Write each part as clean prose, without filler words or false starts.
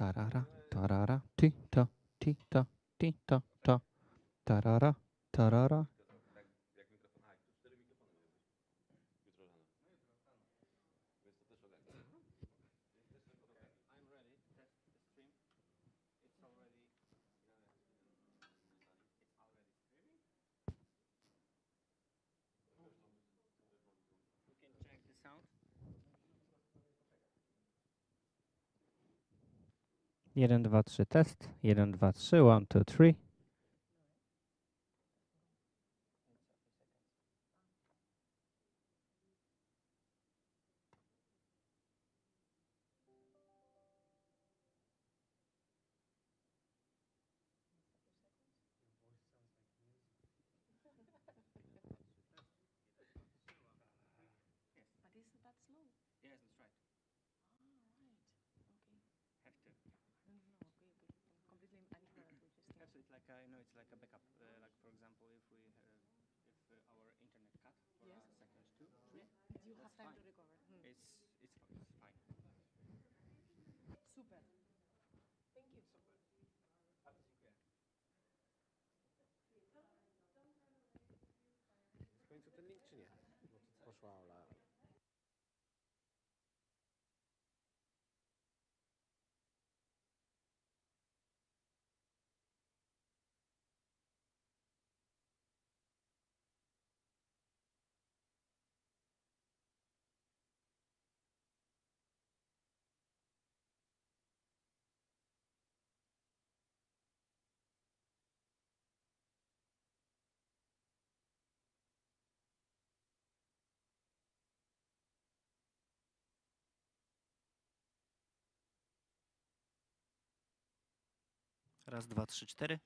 Tarara, tarara, ti ta, ta. Tarara, tarara. Jeden, dwa, trzy, test. Jeden, dwa, trzy, one, two, three. W końcu ten link czy nie? Bo poszła Ola. Raz, dwa, trzy, cztery.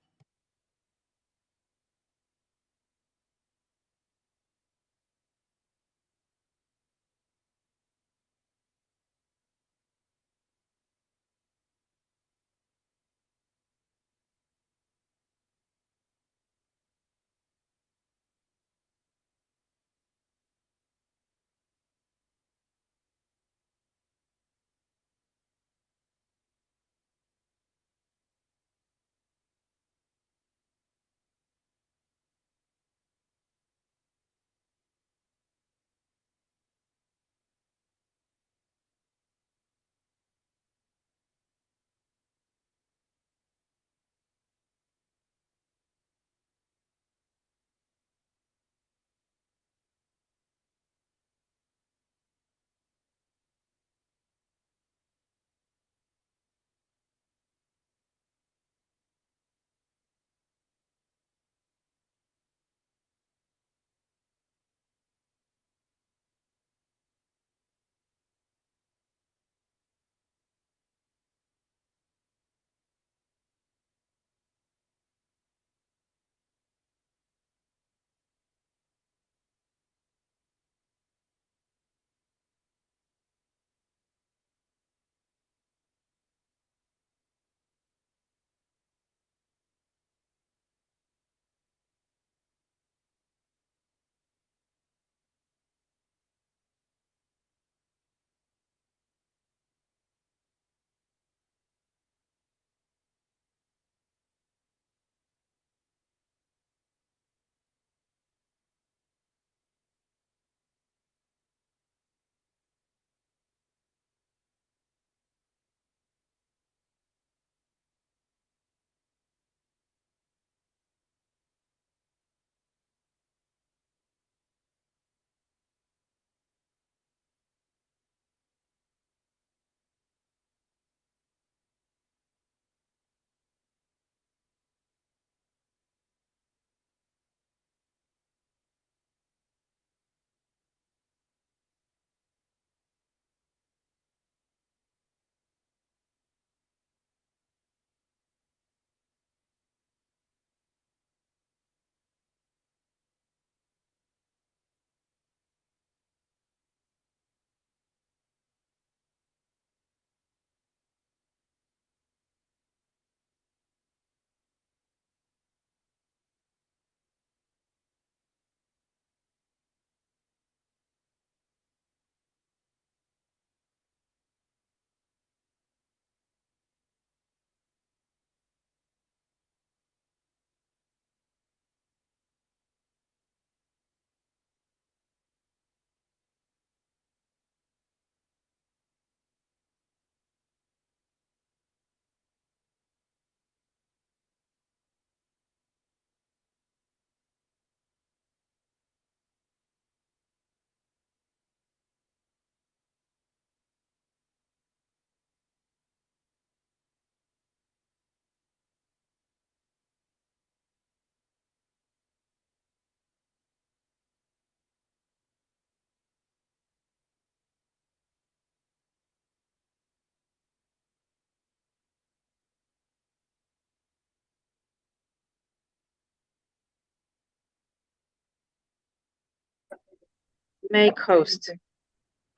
Make host.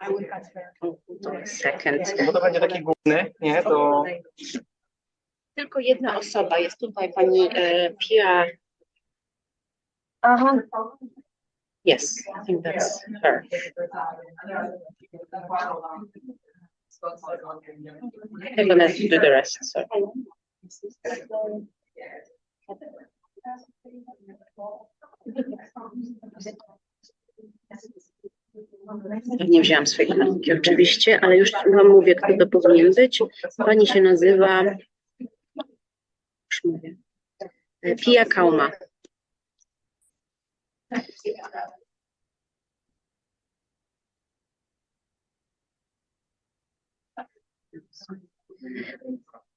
Hold on a second. Bo to będzie taki główny, nie? To Tylko jedna osoba. Jest tutaj pani Pia. Yes, I think that's her. I'm gonna do the rest. So. Nie wzięłam swojej kartki oczywiście, ale już wam mówię, kto to powinien być. Pani się nazywa... Już mówię. Pia Kauma.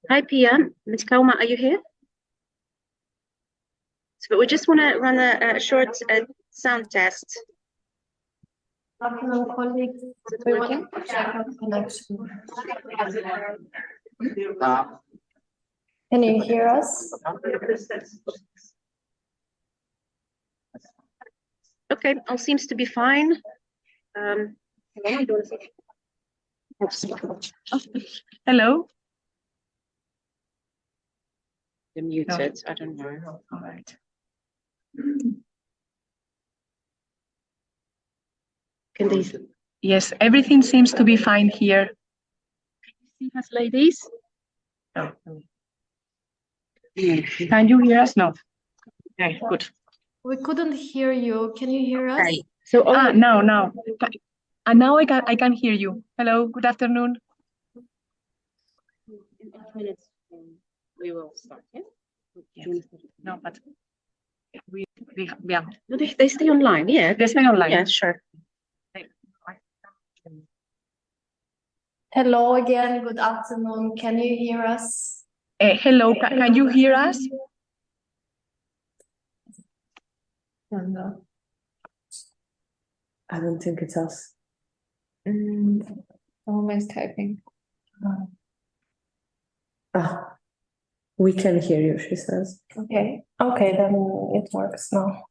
Hi Pia, Ms. Kauma, are you here? So we just want to run a short sound test. Afternoon, colleagues. Is it working? Check out connection. Can you hear us? Okay, all seems to be fine. Hello. You're muted. I don't know. All right. Can they? Yes, everything seems to be fine here. Can you see us, ladies? No. Can you hear us? No. Okay, good. We couldn't hear you. Can you hear us? Okay. So Now. And now I can hear you. Hello, good afternoon. in 8 minutes we will start. Yeah. Yes. No, but yeah. No, they stay online. Yeah. They stay online. Yeah, sure. Hello again. Good afternoon. Can you hear us? Hello, can you hear us? No. I don't think it's us. Someone is typing. We can hear you, she says. Okay. Okay, then it works now.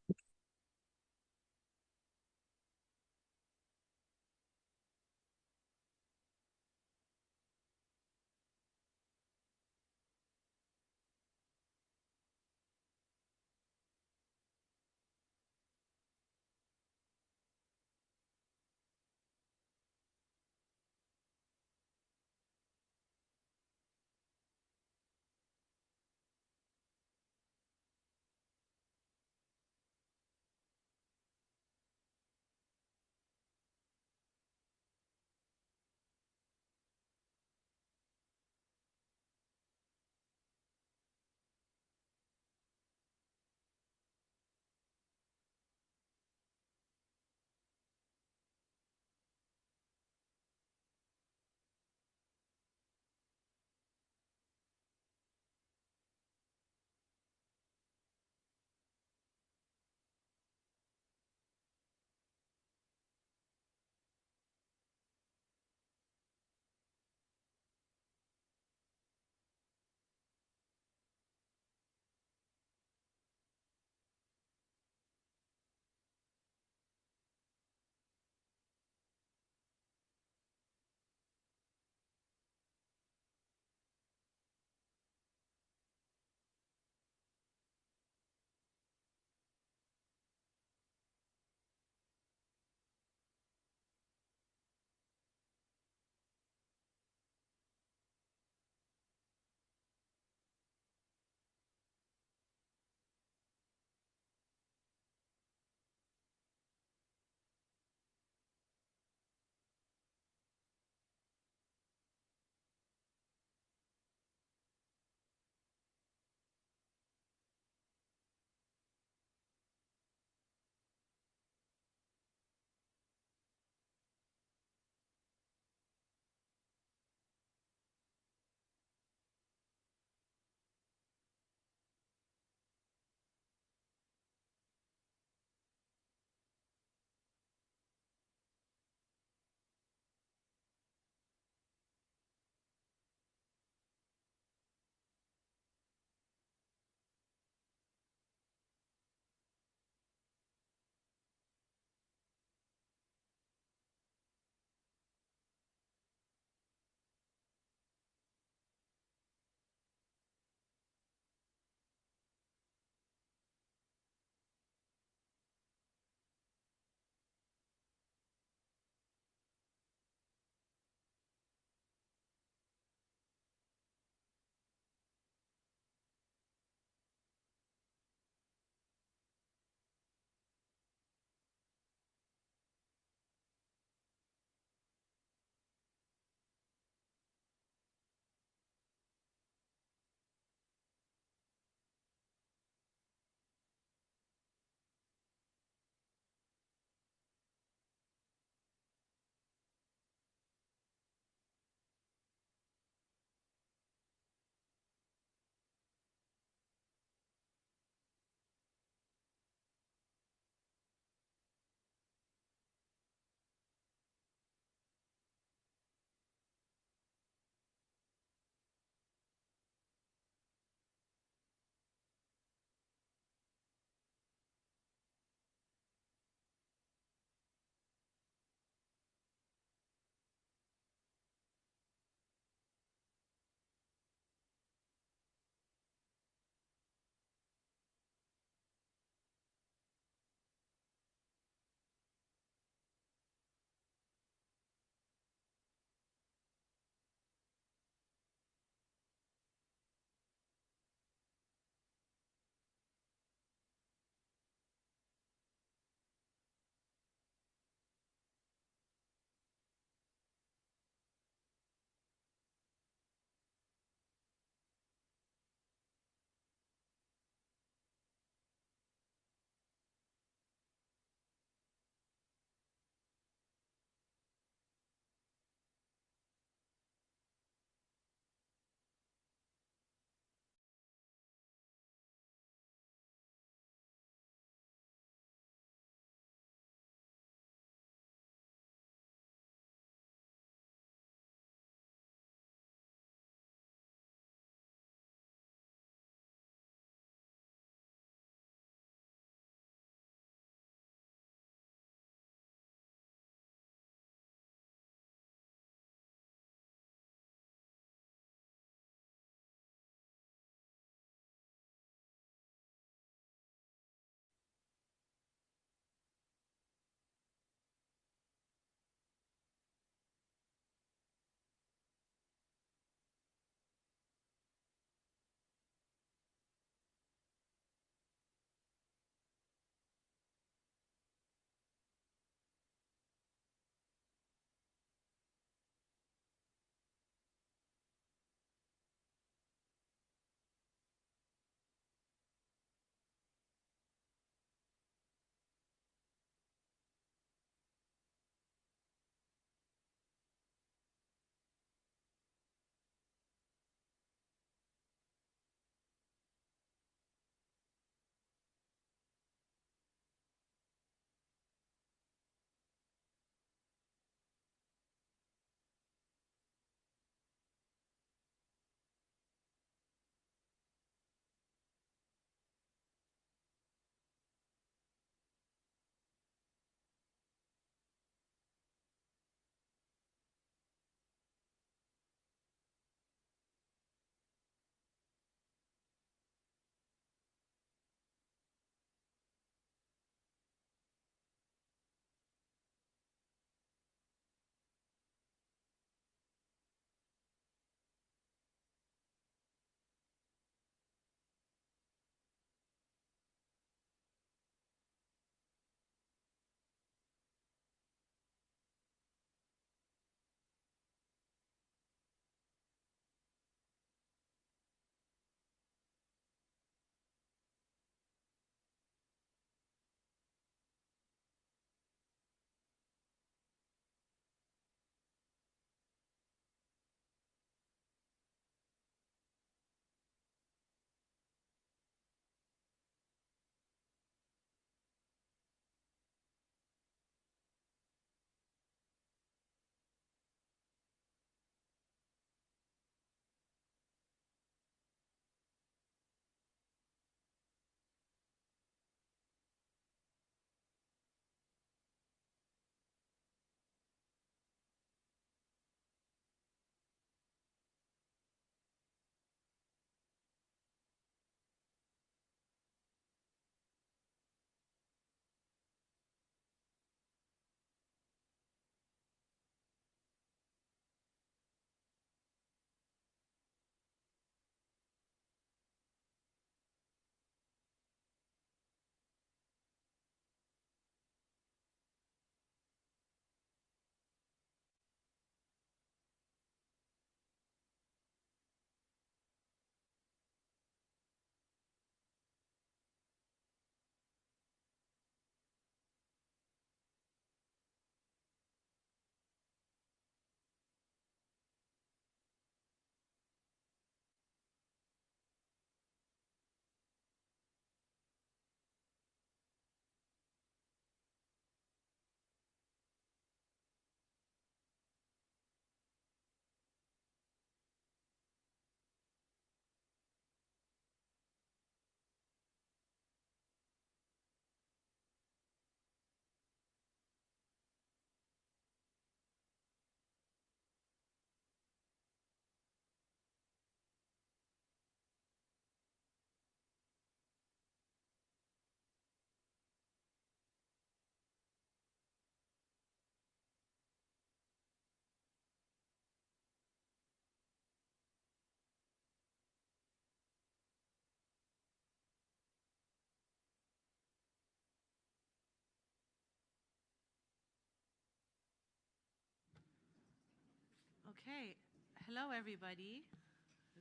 Okay, hello everybody.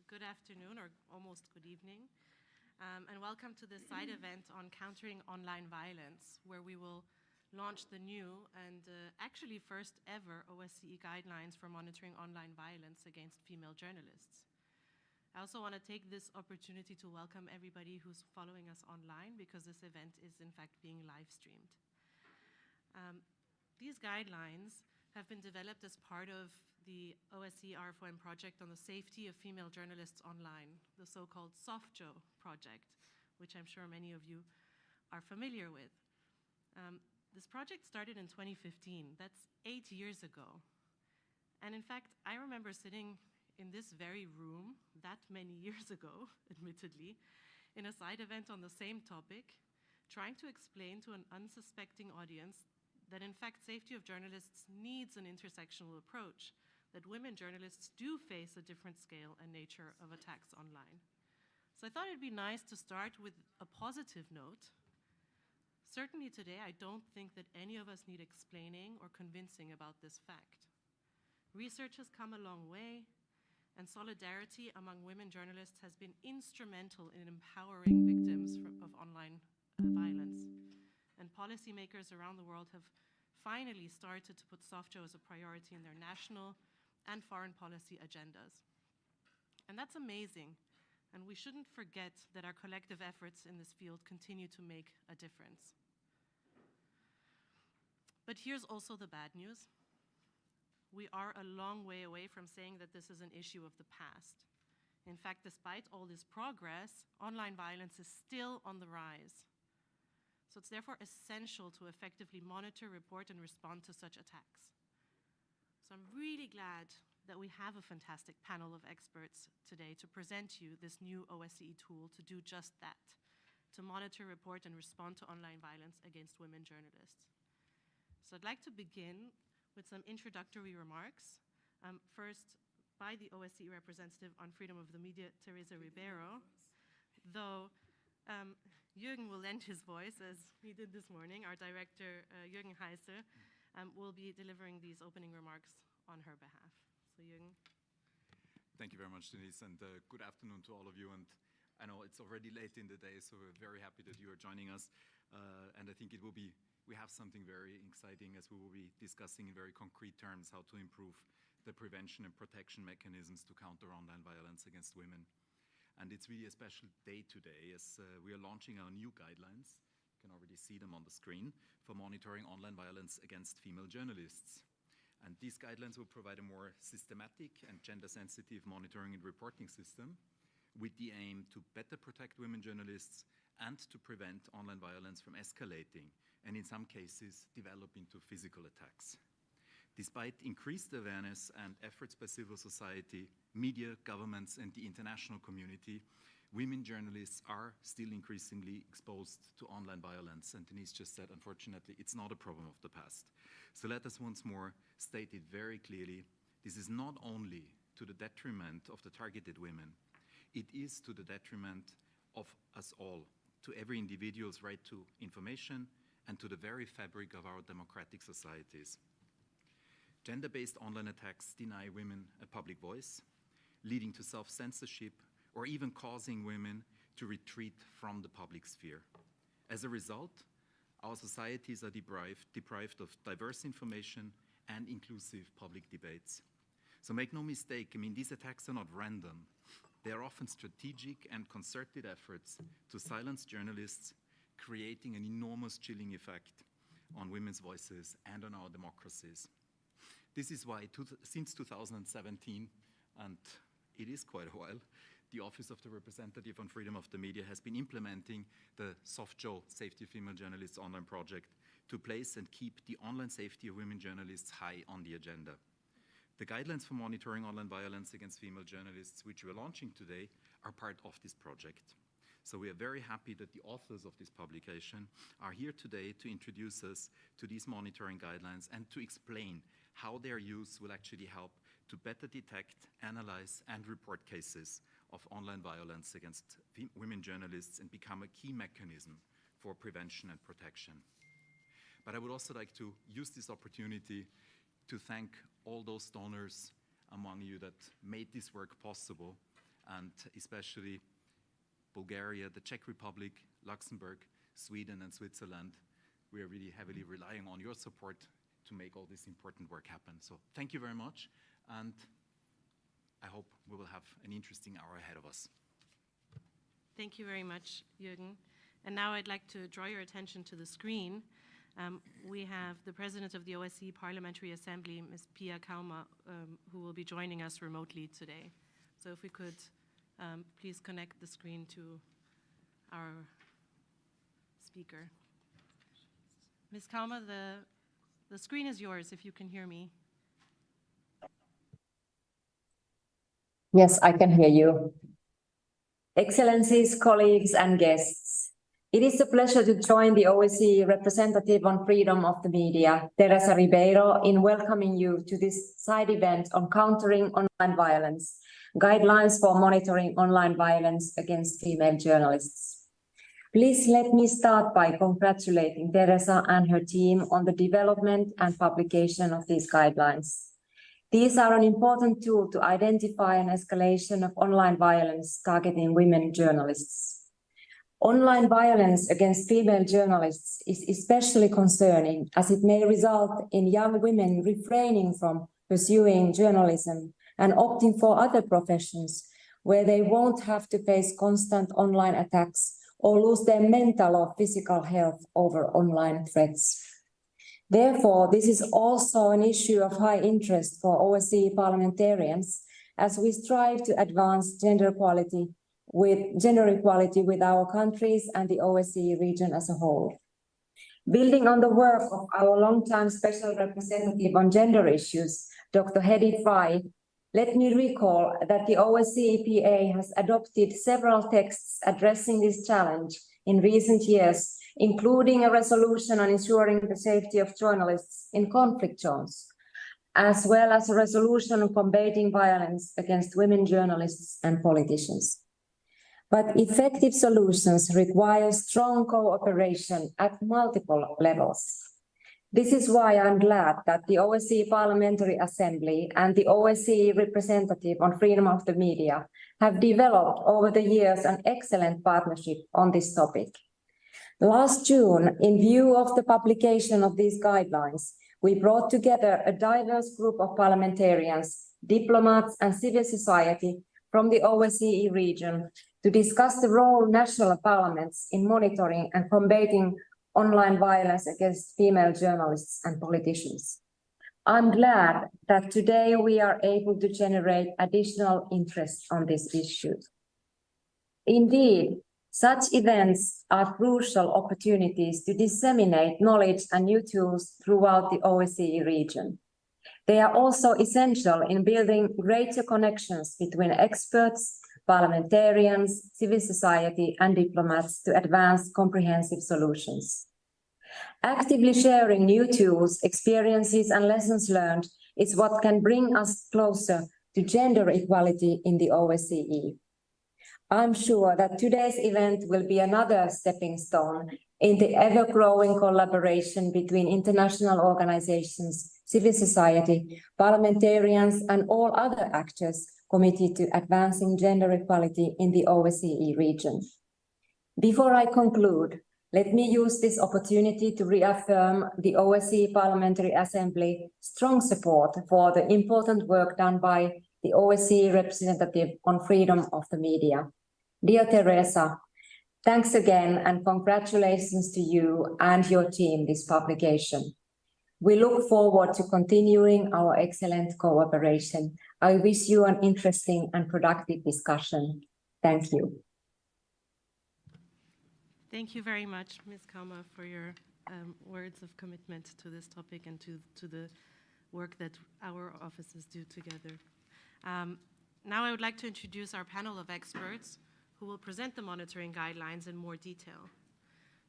Good afternoon or almost good evening. And welcome to this side event on countering online violence, where we will launch the new and actually first ever OSCE guidelines for monitoring online violence against female journalists. I also want to take this opportunity to welcome everybody who's following us online, because this event is in fact being live streamed. These guidelines have been developed as part of the OSCE RFOM project on the safety of female journalists online, the so-called SOFJO project, which I'm sure many of you are familiar with. This project started in 2015. That's 8 years ago. And in fact, I remember sitting in this very room that many years ago, admittedly, in a side event on the same topic, trying to explain to an unsuspecting audience that in fact safety of journalists needs an intersectional approach, that women journalists do face a different scale and nature of attacks online. So I thought it'd be nice to start with a positive note. Certainly today, I don't think that any of us need explaining or convincing about this fact. Research has come a long way, and solidarity among women journalists has been instrumental in empowering victims of online violence. And policymakers around the world have finally started to put SOFJO as a priority in their national and foreign policy agendas. And that's amazing, and we shouldn't forget that our collective efforts in this field continue to make a difference. But here's also the bad news. We are a long way away from saying that this is an issue of the past. In fact, despite all this progress, online violence is still on the rise. So it's therefore essential to effectively monitor, report, and respond to such attacks. So I'm really glad that we have a fantastic panel of experts today to present you this new OSCE tool to do just that, to monitor, report, and respond to online violence against women journalists. So I'd like to begin with some introductory remarks. First, by the OSCE representative on freedom of the media, Teresa Ribeiro, though Jürgen will lend his voice, as he did this morning. Our director, Jürgen Heise, will be delivering these opening remarks on her behalf. So Jürgen. Thank you very much, Denise, and good afternoon to all of you. And I know it's already late in the day, so we're very happy that you are joining us. And I think we have something very exciting, as we will be discussing in very concrete terms how to improve the prevention and protection mechanisms to counter online violence against women. And it's really a special day today, as we are launching our new guidelines. You can already see them on the screen, for monitoring online violence against female journalists. And these guidelines will provide a more systematic and gender-sensitive monitoring and reporting system, with the aim to better protect women journalists and to prevent online violence from escalating and, in some cases, develop into physical attacks. Despite increased awareness and efforts by civil society, media, governments, and the international community, women journalists are still increasingly exposed to online violence. And Denise just said, unfortunately, it's not a problem of the past. So let us once more state it very clearly. This is not only to the detriment of the targeted women, it is to the detriment of us all, to every individual's right to information and to the very fabric of our democratic societies. Gender-based online attacks deny women a public voice, leading to self-censorship or even causing women to retreat from the public sphere. As a result, our societies are deprived of diverse information and inclusive public debates. So make no mistake, these attacks are not random. They are often strategic and concerted efforts to silence journalists, creating an enormous chilling effect on women's voices and on our democracies. This is why, since 2017, and it is quite a while, the Office of the Representative on Freedom of the Media has been implementing the SOFJO, Safety of Female Journalists Online project, to place and keep the online safety of women journalists high on the agenda. The guidelines for monitoring online violence against female journalists, which we're launching today, are part of this project. So we are very happy that the authors of this publication are here today to introduce us to these monitoring guidelines and to explain how their use will actually help to better detect, analyze, and report cases of online violence against women journalists and become a key mechanism for prevention and protection. But I would also like to use this opportunity to thank all those donors among you that made this work possible, and especially Bulgaria, the Czech Republic, Luxembourg, Sweden, and Switzerland. We are really heavily relying on your support to make all this important work happen. So thank you very much, and I hope we will have an interesting hour ahead of us. Thank you very much, Jürgen. And now I'd like to draw your attention to the screen. We have the President of the OSCE Parliamentary Assembly, Ms. Pia Kauma, who will be joining us remotely today. So if we could please connect the screen to our speaker. Ms. Kauma, the screen is yours if you can hear me. Yes, I can hear you. Excellencies, colleagues, and guests, it is a pleasure to join the OSCE representative on freedom of the media, Teresa Ribeiro, in welcoming you to this side event on countering online violence, guidelines for monitoring online violence against female journalists. Please let me start by congratulating Teresa and her team on the development and publication of these guidelines. These are an important tool to identify an escalation of online violence targeting women journalists. Online violence against female journalists is especially concerning as it may result in young women refraining from pursuing journalism and opting for other professions where they won't have to face constant online attacks or lose their mental or physical health over online threats. Therefore, this is also an issue of high interest for OSCE parliamentarians as we strive to advance gender equality with our countries and the OSCE region as a whole. Building on the work of our longtime special representative on gender issues, Dr. Hedi Fry, let me recall that the OSCE EPA has adopted several texts addressing this challenge in recent years, including a resolution on ensuring the safety of journalists in conflict zones, as well as a resolution on combating violence against women journalists and politicians. But effective solutions require strong cooperation at multiple levels. This is why I'm glad that the OSCE Parliamentary Assembly and the OSCE representative on freedom of the media have developed over the years an excellent partnership on this topic. Last June, in view of the publication of these guidelines, we brought together a diverse group of parliamentarians, diplomats, and civil society from the OSCE region to discuss the role of national parliaments in monitoring and combating online violence against female journalists and politicians. I'm glad that today we are able to generate additional interest on this issue. Indeed, such events are crucial opportunities to disseminate knowledge and new tools throughout the OSCE region. They are also essential in building greater connections between experts, parliamentarians, civil society, and diplomats to advance comprehensive solutions. Actively sharing new tools, experiences, and lessons learned is what can bring us closer to gender equality in the OSCE. I'm sure that today's event will be another stepping stone in the ever-growing collaboration between international organizations, civil society, parliamentarians, and all other actors committed to advancing gender equality in the OSCE region. Before I conclude, let me use this opportunity to reaffirm the OSCE Parliamentary Assembly's strong support for the important work done by the OSCE representative on freedom of the media. Dear Teresa, thanks again and congratulations to you and your team this publication. We look forward to continuing our excellent cooperation. I wish you an interesting and productive discussion. Thank you. Thank you very much, Ms. Kauma, for your words of commitment to this topic and to the work that our offices do together. Now I would like to introduce our panel of experts who will present the monitoring guidelines in more detail.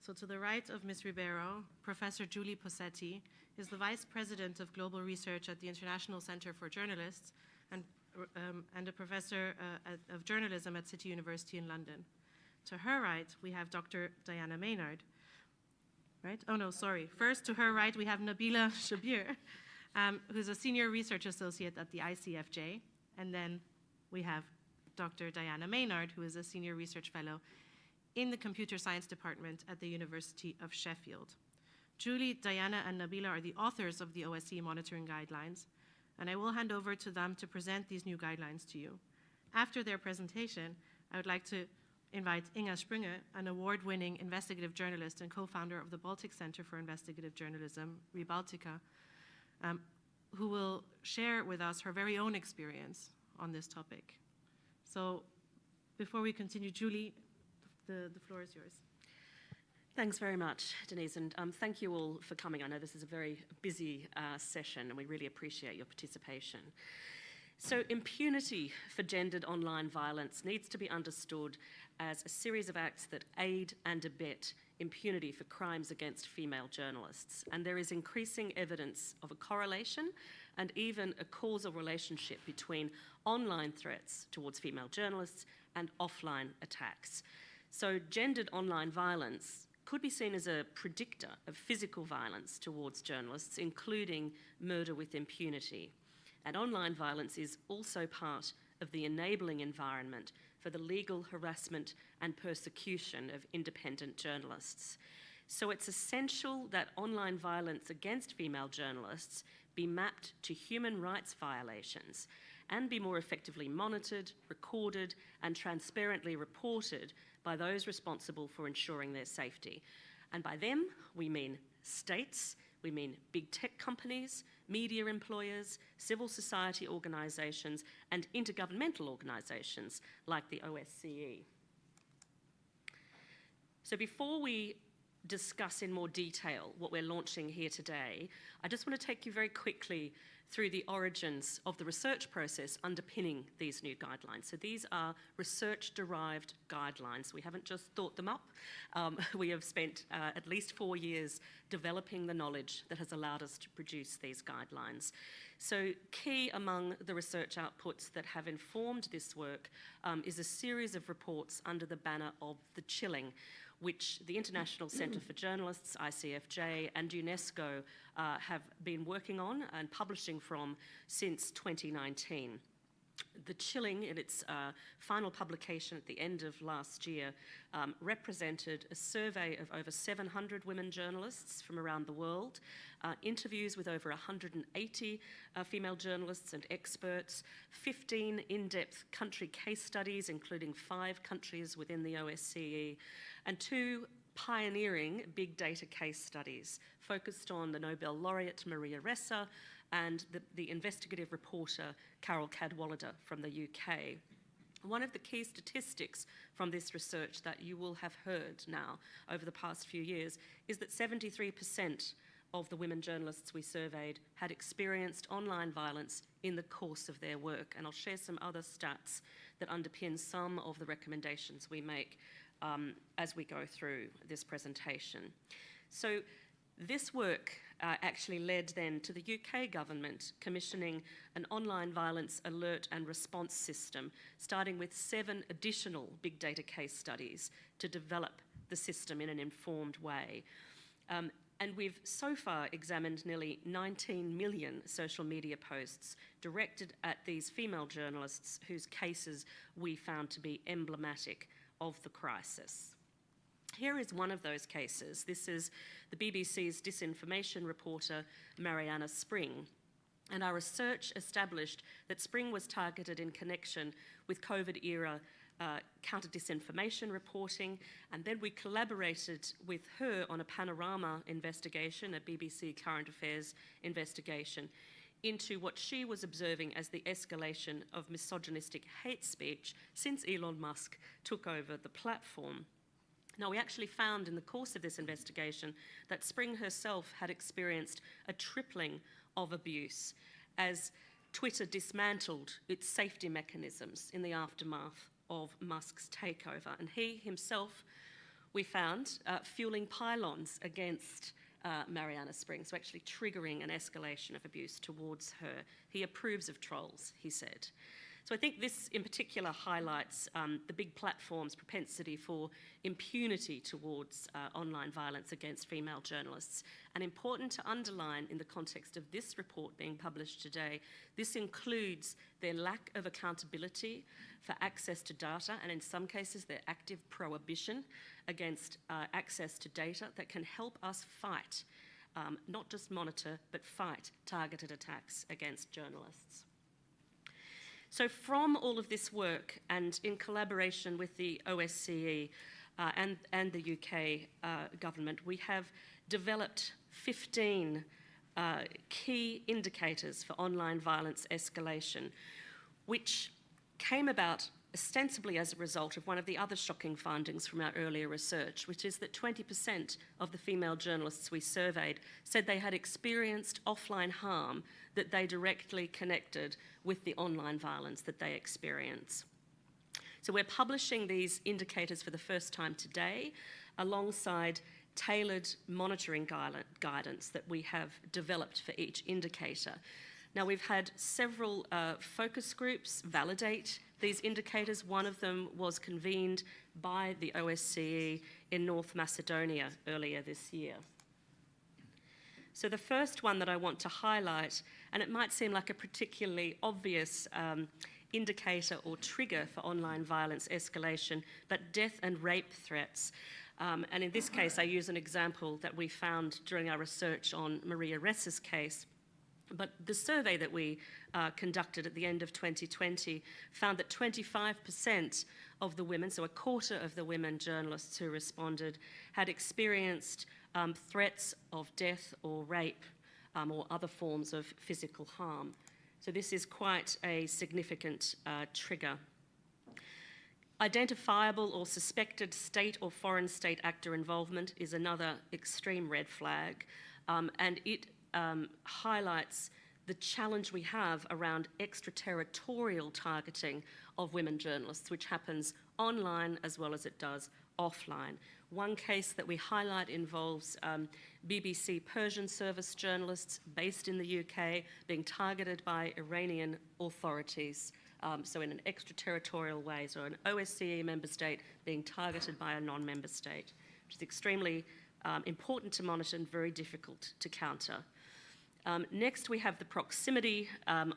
So to the right of Ms. Ribeiro, Professor Julie Possetti is the Vice President of Global Research at the International Center for Journalists and a Professor of Journalism at City University in London. To her right, we have Dr. Diana Maynard, right? Oh no, sorry. First, to her right, we have Nabila Shabir, who's a senior research associate at the ICFJ. And then we have Dr. Diana Maynard, who is a senior research fellow in the computer science department at the University of Sheffield. Julie, Diana, and Nabila are the authors of the OSCE monitoring guidelines, and I will hand over to them to present these new guidelines to you. After their presentation, I would like to invite Inga Sprünge, an award-winning investigative journalist and co-founder of the Baltic Center for Investigative Journalism, Rebaltica, who will share with us her very own experience on this topic. So before we continue, Julie, the floor is yours. Thanks very much, Denise, and thank you all for coming. I know this is a very busy session, and we really appreciate your participation. So impunity for gendered online violence needs to be understood as a series of acts that aid and abet impunity for crimes against female journalists. And there is increasing evidence of a correlation and even a causal relationship between online threats towards female journalists and offline attacks. So gendered online violence could be seen as a predictor of physical violence towards journalists, including murder with impunity. And online violence is also part of the enabling environment for the legal harassment and persecution of independent journalists. So it's essential that online violence against female journalists be mapped to human rights violations and be more effectively monitored, recorded, and transparently reported by those responsible for ensuring their safety. And by them, we mean states, we mean big tech companies, media employers, civil society organisations, and intergovernmental organisations like the OSCE. So before we discuss in more detail what we're launching here today, I just want to take you very quickly through the origins of the research process underpinning these new guidelines. So these are research-derived guidelines. We haven't just thought them up. We have spent at least 4 years developing the knowledge that has allowed us to produce these guidelines. So key among the research outputs that have informed this work is a series of reports under the banner of the chilling, which the International Centre for Journalists, ICFJ, and UNESCO have been working on and publishing from since 2019. The chilling, in its final publication at the end of last year, represented a survey of over 700 women journalists from around the world, interviews with over 180 female journalists and experts, 15 in-depth country case studies, including 5 countries within the OSCE, and 2 pioneering big data case studies focused on the Nobel laureate Maria Ressa and the investigative reporter Carol Cadwallader from the UK. One of the key statistics from this research that you will have heard now over the past few years is that 73% of the women journalists we surveyed had experienced online violence in the course of their work. And I'll share some other stats that underpin some of the recommendations we make as we go through this presentation. So this work actually led then to the UK government commissioning an online violence alert and response system, starting with 7 additional big data case studies to develop the system in an informed way. And we've so far examined nearly 19 million social media posts directed at these female journalists whose cases we found to be emblematic of the crisis. Here is one of those cases. This is the BBC's disinformation reporter, Mariana Spring. And our research established that Spring was targeted in connection with COVID-era counter-disinformation reporting, and then we collaborated with her on a panorama investigation, a BBC current affairs investigation, into what she was observing as the escalation of misogynistic hate speech since Elon Musk took over the platform. Now, we actually found in the course of this investigation that Spring herself had experienced a tripling of abuse as Twitter dismantled its safety mechanisms in the aftermath of Musk's takeover. And he himself, we found, fueling pylons against Mariana Spring, so actually triggering an escalation of abuse towards her. He approves of trolls, he said. So I think this in particular highlights the big platforms' propensity for impunity towards online violence against female journalists. And important to underline in the context of this report being published today, this includes their lack of accountability for access to data, and in some cases their active prohibition against access to data that can help us fight, not just monitor, but fight targeted attacks against journalists. So from all of this work, and in collaboration with the OSCE and the UK government, we have developed 15 key indicators for online violence escalation, which came about ostensibly as a result of one of the other shocking findings from our earlier research, which is that 20% of the female journalists we surveyed said they had experienced offline harm that they directly connected with the online violence that they experience. So we're publishing these indicators for the first time today, alongside tailored monitoring guidance that we have developed for each indicator. Now, we've had several focus groups validate these indicators. One of them was convened by the OSCE in North Macedonia earlier this year. So the first one that I want to highlight, and it might seem like a particularly obvious indicator or trigger for online violence escalation, but death and rape threats. And in this case, I use an example that we found during our research on Maria Ressa's case. But the survey that we conducted at the end of 2020 found that 25% of the women, so a quarter of the women journalists who responded, had experienced threats of death or rape or other forms of physical harm. So this is quite a significant trigger. Identifiable or suspected state or foreign state actor involvement is another extreme red flag, and it highlights the challenge we have around extraterritorial targeting of women journalists, which happens online as well as it does offline. One case that we highlight involves BBC Persian service journalists based in the UK being targeted by Iranian authorities, so in an extraterritorial way, so an OSCE member state being targeted by a non-member state, which is extremely important to monitor and very difficult to counter. Next, we have the proximity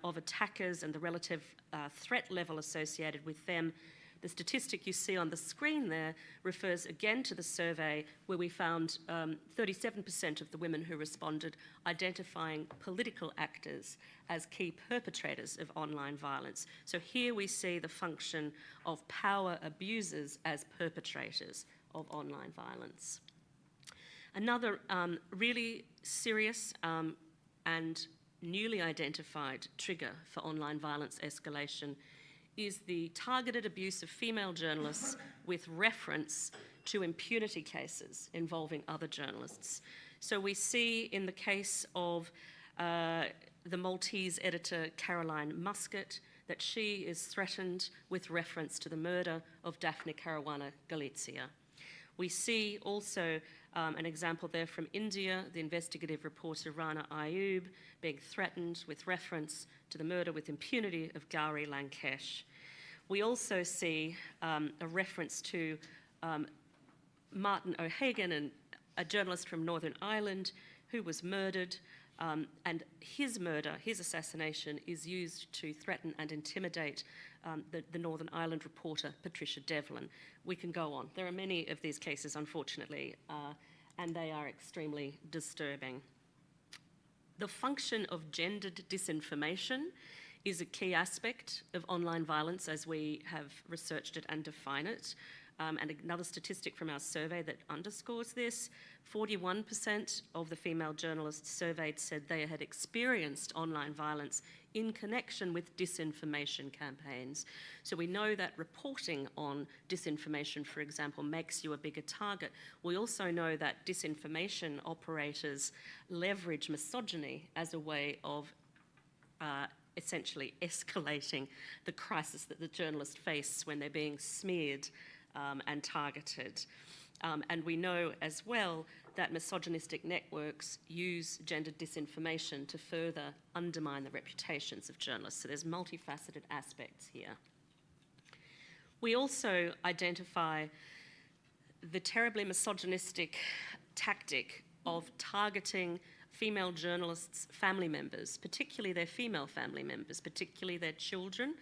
of attackers and the relative threat level associated with them. The statistic you see on the screen there refers again to the survey where we found 37% of the women who responded identifying political actors as key perpetrators of online violence. So here we see the function of power abusers as perpetrators of online violence. Another really serious and newly identified trigger for online violence escalation is the targeted abuse of female journalists with reference to impunity cases involving other journalists. So we see in the case of the Maltese editor Caroline Muscat that she is threatened with reference to the murder of Daphne Caruana Galizia. We see also an example there from India, the investigative reporter Rana Ayub being threatened with reference to the murder with impunity of Gauri Lankesh. We also see a reference to Martin O'Hagan, a journalist from Northern Ireland who was murdered, and his murder, his assassination, is used to threaten and intimidate the Northern Ireland reporter Patricia Devlin. We can go on. There are many of these cases, unfortunately, and they are extremely disturbing. The function of gendered disinformation is a key aspect of online violence as we have researched it and define it. And another statistic from our survey that underscores this, 41% of the female journalists surveyed said they had experienced online violence in connection with disinformation campaigns. So we know that reporting on disinformation, for example, makes you a bigger target. We also know that disinformation operators leverage misogyny as a way of essentially escalating the crisis that the journalists face when they're being smeared and targeted. And we know as well that misogynistic networks use gender disinformation to further undermine the reputations of journalists. So there's multifaceted aspects here. We also identify the terribly misogynistic tactic of targeting female journalists' family members, particularly their female family members, particularly their children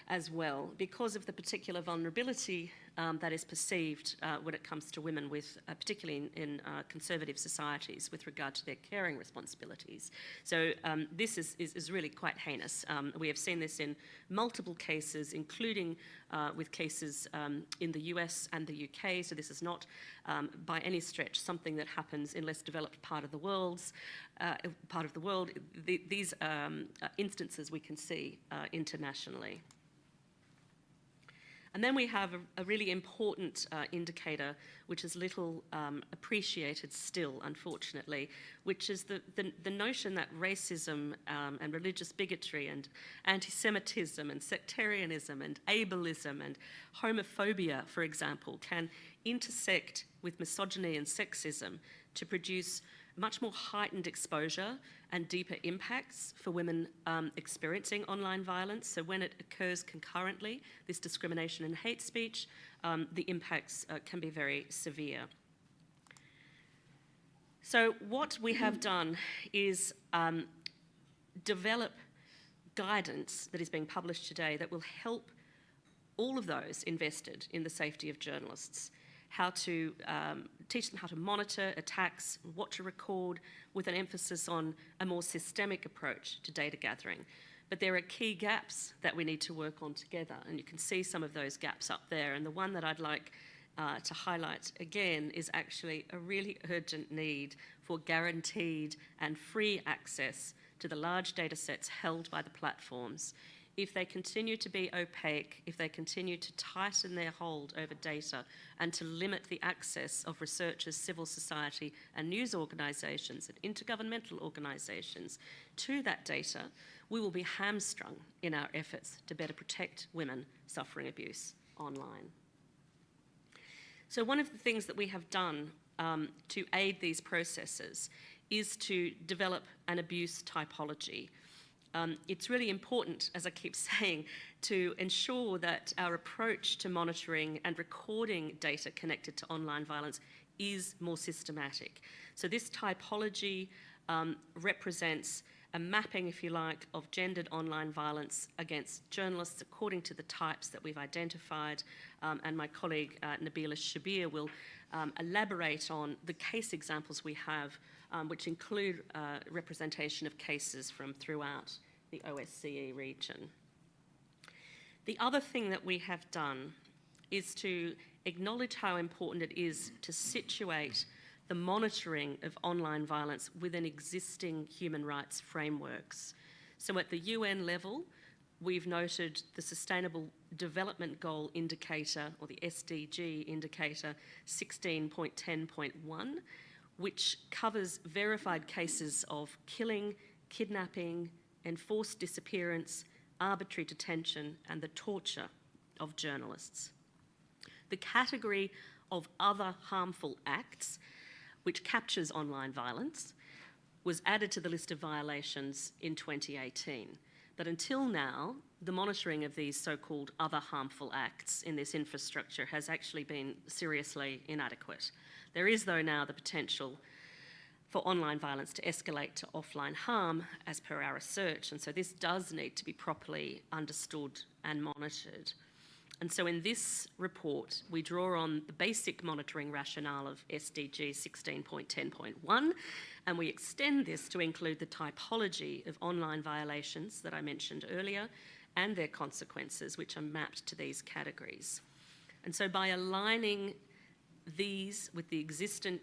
as well, because of the particular vulnerability that is perceived when it comes to women, particularly in conservative societies, with regard to their caring responsibilities. So this is really quite heinous. We have seen this in multiple cases, including with cases in the US and the UK. So this is not by any stretch something that happens in less developed part of the world. These instances we can see internationally. And then we have a really important indicator, which is little appreciated still, unfortunately, which is the notion that racism and religious bigotry and anti-Semitism and sectarianism and ableism and homophobia, for example, can intersect with misogyny and sexism to produce much more heightened exposure and deeper impacts for women experiencing online violence. So when it occurs concurrently, this discrimination and hate speech, the impacts can be very severe. So what we have done is develop guidance that is being published today that will help all of those invested in the safety of journalists, how to teach them how to monitor attacks, what to record, with an emphasis on a more systemic approach to data gathering. But there are key gaps that we need to work on together, and you can see some of those gaps up there. And the one that I'd like to highlight again is actually a really urgent need for guaranteed and free access to the large data sets held by the platforms. If they continue to be opaque, if they continue to tighten their hold over data and to limit the access of researchers, civil society and news organisations and intergovernmental organisations to that data, we will be hamstrung in our efforts to better protect women suffering abuse online. So one of the things that we have done to aid these processes is to develop an abuse typology. It's really important, as I keep saying, to ensure that our approach to monitoring and recording data connected to online violence is more systematic. So this typology represents a mapping, if you like, of gendered online violence against journalists according to the types that we've identified, and my colleague Nabila Shabir will elaborate on the case examples we have, which include representation of cases from throughout the OSCE region. The other thing that we have done is to acknowledge how important it is to situate the monitoring of online violence within existing human rights frameworks. So at the UN level, we've noted the Sustainable Development Goal Indicator, or the SDG Indicator 16.10.1, which covers verified cases of killing, kidnapping, enforced disappearance, arbitrary detention, and the torture of journalists. The category of other harmful acts, which captures online violence, was added to the list of violations in 2018. But until now, the monitoring of these so-called other harmful acts in this infrastructure has actually been seriously inadequate. There is, though, now the potential for online violence to escalate to offline harm as per our research, and so this does need to be properly understood and monitored. And so in this report, we draw on the basic monitoring rationale of SDG 16.10.1, and we extend this to include the typology of online violations that I mentioned earlier and their consequences, which are mapped to these categories. And so by aligning these with the existing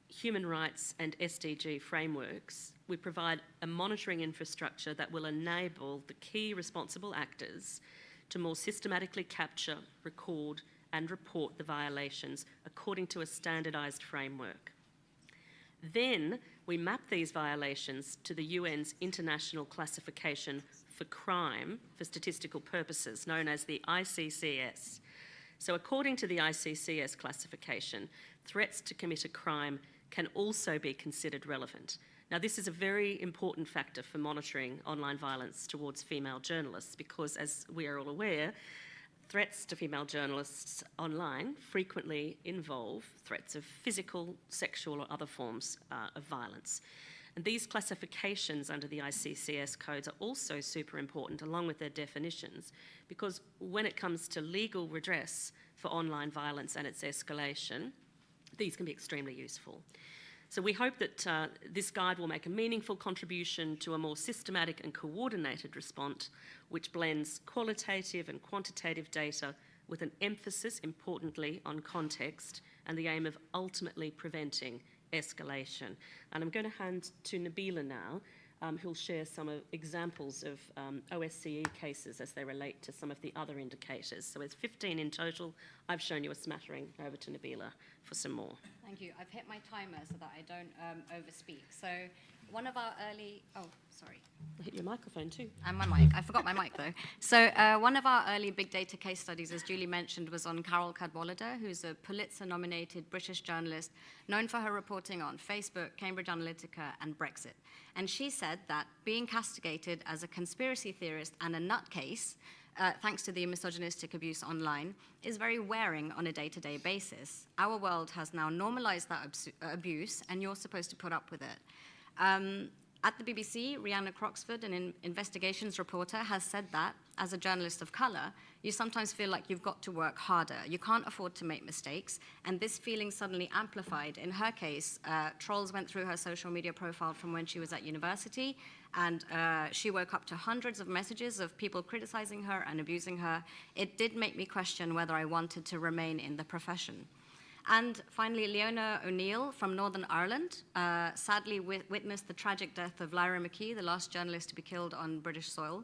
human rights and SDG frameworks, we provide a monitoring infrastructure that will enable the key responsible actors to more systematically capture, record, and report the violations according to a standardised framework. Then we map these violations to the UN's International Classification for Crime for Statistical Purposes, known as the ICCS. So according to the ICCS classification, threats to commit a crime can also be considered relevant. Now, this is a very important factor for monitoring online violence towards female journalists because, as we are all aware, threats to female journalists online frequently involve threats of physical, sexual, or other forms of violence. And these classifications under the ICCS codes are also super important, along with their definitions, because when it comes to legal redress for online violence and its escalation, these can be extremely useful. So we hope that this guide will make a meaningful contribution to a more systematic and coordinated response, which blends qualitative and quantitative data with an emphasis, importantly, on context and the aim of ultimately preventing escalation. And I'm going to hand to Nabila now, who'll share some examples of OSCE cases as they relate to some of the other indicators. So there's 15 in total. I've shown you a smattering. Over to Nabila for some more. Thank you. I've hit my timer so that I don't overspeak. So one of our early, Hit your microphone too. And my mic. I forgot my mic though. So one of our early big data case studies, as Julie mentioned, was on Carol Cadwallader, who's a Pulitzer-nominated British journalist known for her reporting on Facebook, Cambridge Analytica, and Brexit. And she said that being castigated as a conspiracy theorist and a nutcase, thanks to the misogynistic abuse online, is very wearing on a day-to-day basis. Our world has now normalized that abuse, and you're supposed to put up with it. At the BBC, Rhianna Croxford, an investigations reporter, has said that, as a journalist of colour, you sometimes feel like you've got to work harder. You can't afford to make mistakes, and this feeling suddenly amplified. In her case, trolls went through her social media profile from when she was at university, and she woke up to hundreds of messages of people criticizing her and abusing her. It did make me question whether I wanted to remain in the profession. And finally, Leona O'Neill from Northern Ireland sadly witnessed the tragic death of Lyra McKee, the last journalist to be killed on British soil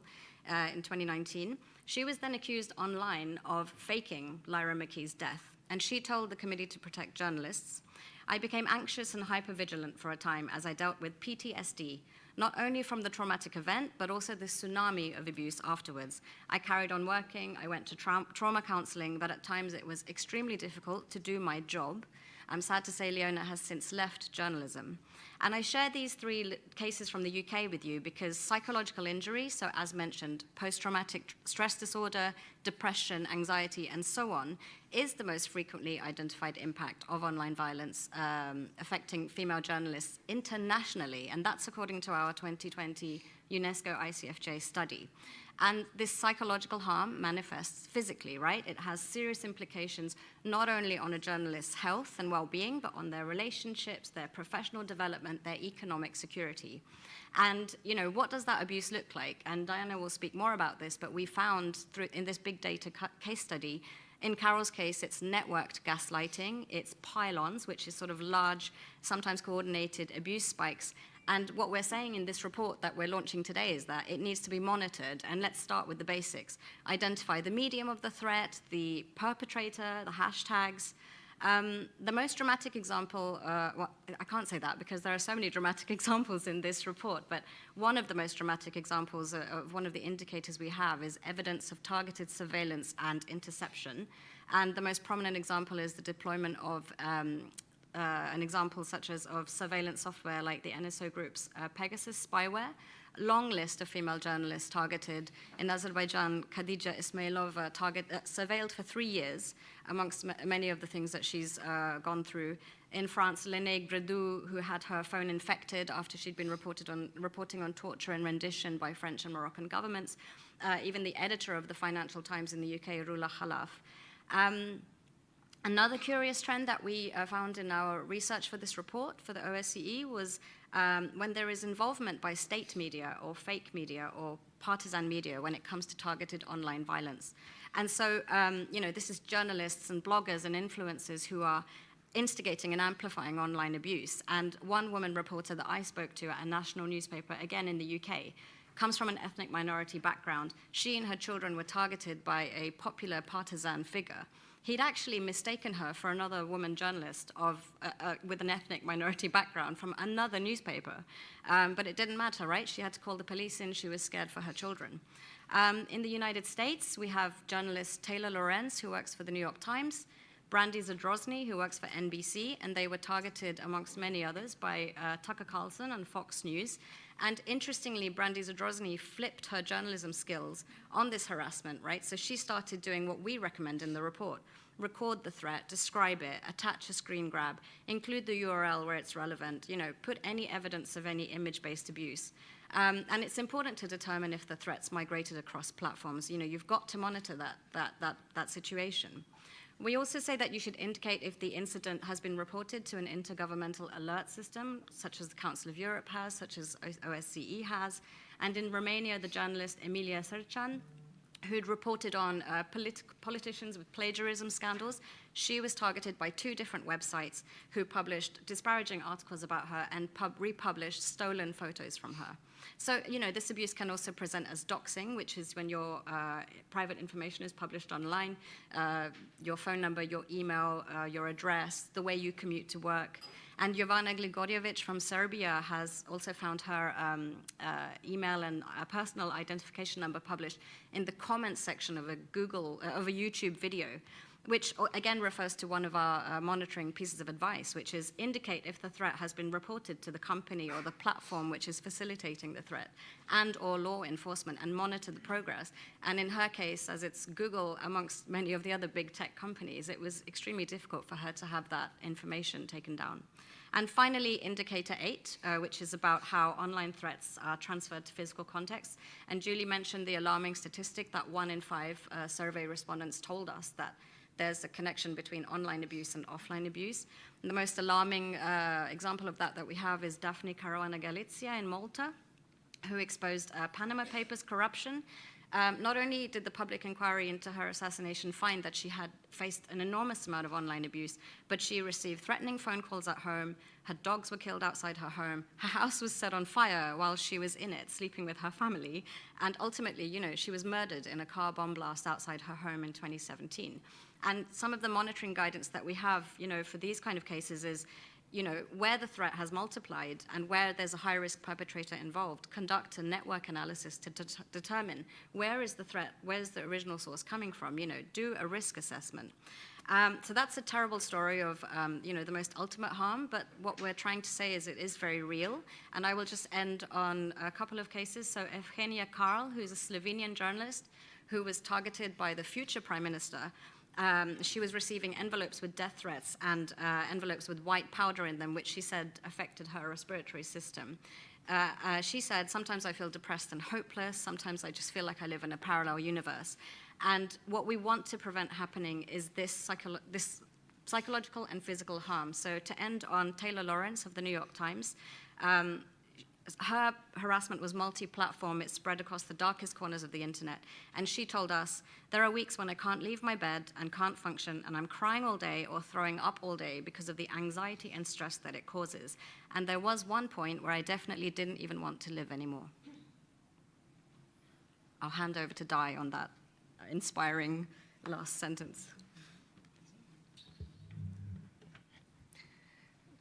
in 2019. She was then accused online of faking Lyra McKee's death, and she told the Committee to Protect Journalists, "I became anxious and hypervigilant for a time as I dealt with PTSD, not only from the traumatic event, but also the tsunami of abuse afterwards. I carried on working, I went to trauma counseling, but at times it was extremely difficult to do my job." I'm sad to say Leona has since left journalism. And I share these three cases from the UK with you because psychological injury, so as mentioned, post-traumatic stress disorder, depression, anxiety, and so on, is the most frequently identified impact of online violence affecting female journalists internationally, and that's according to our 2020 UNESCO ICFJ study. And this psychological harm manifests physically, right? It has serious implications not only on a journalist's health and well-being, but on their relationships, their professional development, their economic security. And, you know, what does that abuse look like? And Diana will speak more about this, but we found in this big data case study, in Carol's case, it's networked gaslighting, it's pylons, which is sort of large, sometimes coordinated abuse spikes. And what we're saying in this report that we're launching today is that it needs to be monitored. And let's start with the basics. Identify the medium of the threat, the perpetrator, the hashtags. The most dramatic example, well, I can't say that because there are so many dramatic examples in this report, but one of the most dramatic examples of one of the indicators we have is evidence of targeted surveillance and interception. And the most prominent example is the deployment of an example such as of surveillance software like the NSO Group's Pegasus spyware. Long list of female journalists targeted. In Azerbaijan, Khadija Ismailova surveilled for 3 years, amongst many of the things that she's gone through. In France, Lene Gredou, who had her phone infected after she'd been reporting on torture and rendition by French and Moroccan governments. Even the editor of the Financial Times in the UK, Rula Khalaf. Another curious trend that we found in our research for this report for the OSCE was when there is involvement by state media or fake media or partisan media when it comes to targeted online violence. And so, you know, this is journalists and bloggers and influencers who are instigating and amplifying online abuse. And one woman reporter that I spoke to at a national newspaper, again in the UK, comes from an ethnic minority background. She and her children were targeted by a popular partisan figure he'd actually mistaken her for another woman journalist with an ethnic minority background from another newspaper. But it didn't matter, right? She had to call the police in. She was scared for her children. In the United States, we have journalist Taylor Lorenz, who works for the New York Times, Brandy Zadrozny, who works for NBC, and they were targeted, amongst many others, by Tucker Carlson and Fox News. And interestingly, Brandy Zadrozny flipped her journalism skills on this harassment, right? So she started doing what we recommend in the report. Record the threat, describe it, attach a screen grab, include the URL where it's relevant, put any evidence of any image-based abuse. And it's important to determine if the threat's migrated across platforms. You've got to monitor that situation. We also say that you should indicate if the incident has been reported to an intergovernmental alert system, such as the Council of Europe has, such as OSCE has. And in Romania, the journalist Emilia Sărcean, who'd reported on politicians with plagiarism scandals, she was targeted by 2 different websites who published disparaging articles about her and republished stolen photos from her. So, this abuse can also present as doxing, which is when your private information is published online, your phone number, your email, your address, the way you commute to work. And Jovana Gligorjevic from Serbia has also found her email and a personal identification number published in the comments section of a YouTube video, which again refers to one of our monitoring pieces of advice, which is indicate if the threat has been reported to the company or the platform which is facilitating the threat and or law enforcement, and monitor the progress. And in her case, as it's Google amongst many of the other big tech companies, it was extremely difficult for her to have that information taken down. And finally, indicator 8, which is about how online threats are transferred to physical contexts. And Julie mentioned the alarming statistic that 1 in 5 survey respondents told us that there's a connection between online abuse and offline abuse. And the most alarming example of that we have is Daphne Caruana Galizia in Malta, who exposed Panama Papers corruption. Not only did the public inquiry into her assassination find that she had faced an enormous amount of online abuse, but she received threatening phone calls at home, her dogs were killed outside her home, her house was set on fire while she was in it, sleeping with her family, and ultimately, she was murdered in a car bomb blast outside her home in 2017. And some of the monitoring guidance that we have, for these kind of cases is, where the threat has multiplied and where there's a high-risk perpetrator involved, conduct a network analysis to determine where is the threat, where's the original source coming from, do a risk assessment. So that's a terrible story of, the most ultimate harm, but what we're trying to say is it is very real. And I will just end on a couple of cases. So Evgenia Karl, who's a Slovenian journalist who was targeted by the future prime minister. She was receiving envelopes with death threats and envelopes with white powder in them, which she said affected her respiratory system. She said, sometimes I feel depressed and hopeless, sometimes I just feel like I live in a parallel universe. And what we want to prevent happening is this psychological and physical harm. So to end on Taylor Lorenz of the New York Times, her harassment was multi-platform. It spread across the darkest corners of the internet. And she told us, there are weeks when I can't leave my bed and can't function, and I'm crying all day or throwing up all day because of the anxiety and stress that it causes. And there was one point where I definitely didn't even want to live anymore. I'll hand over to Di on that inspiring last sentence.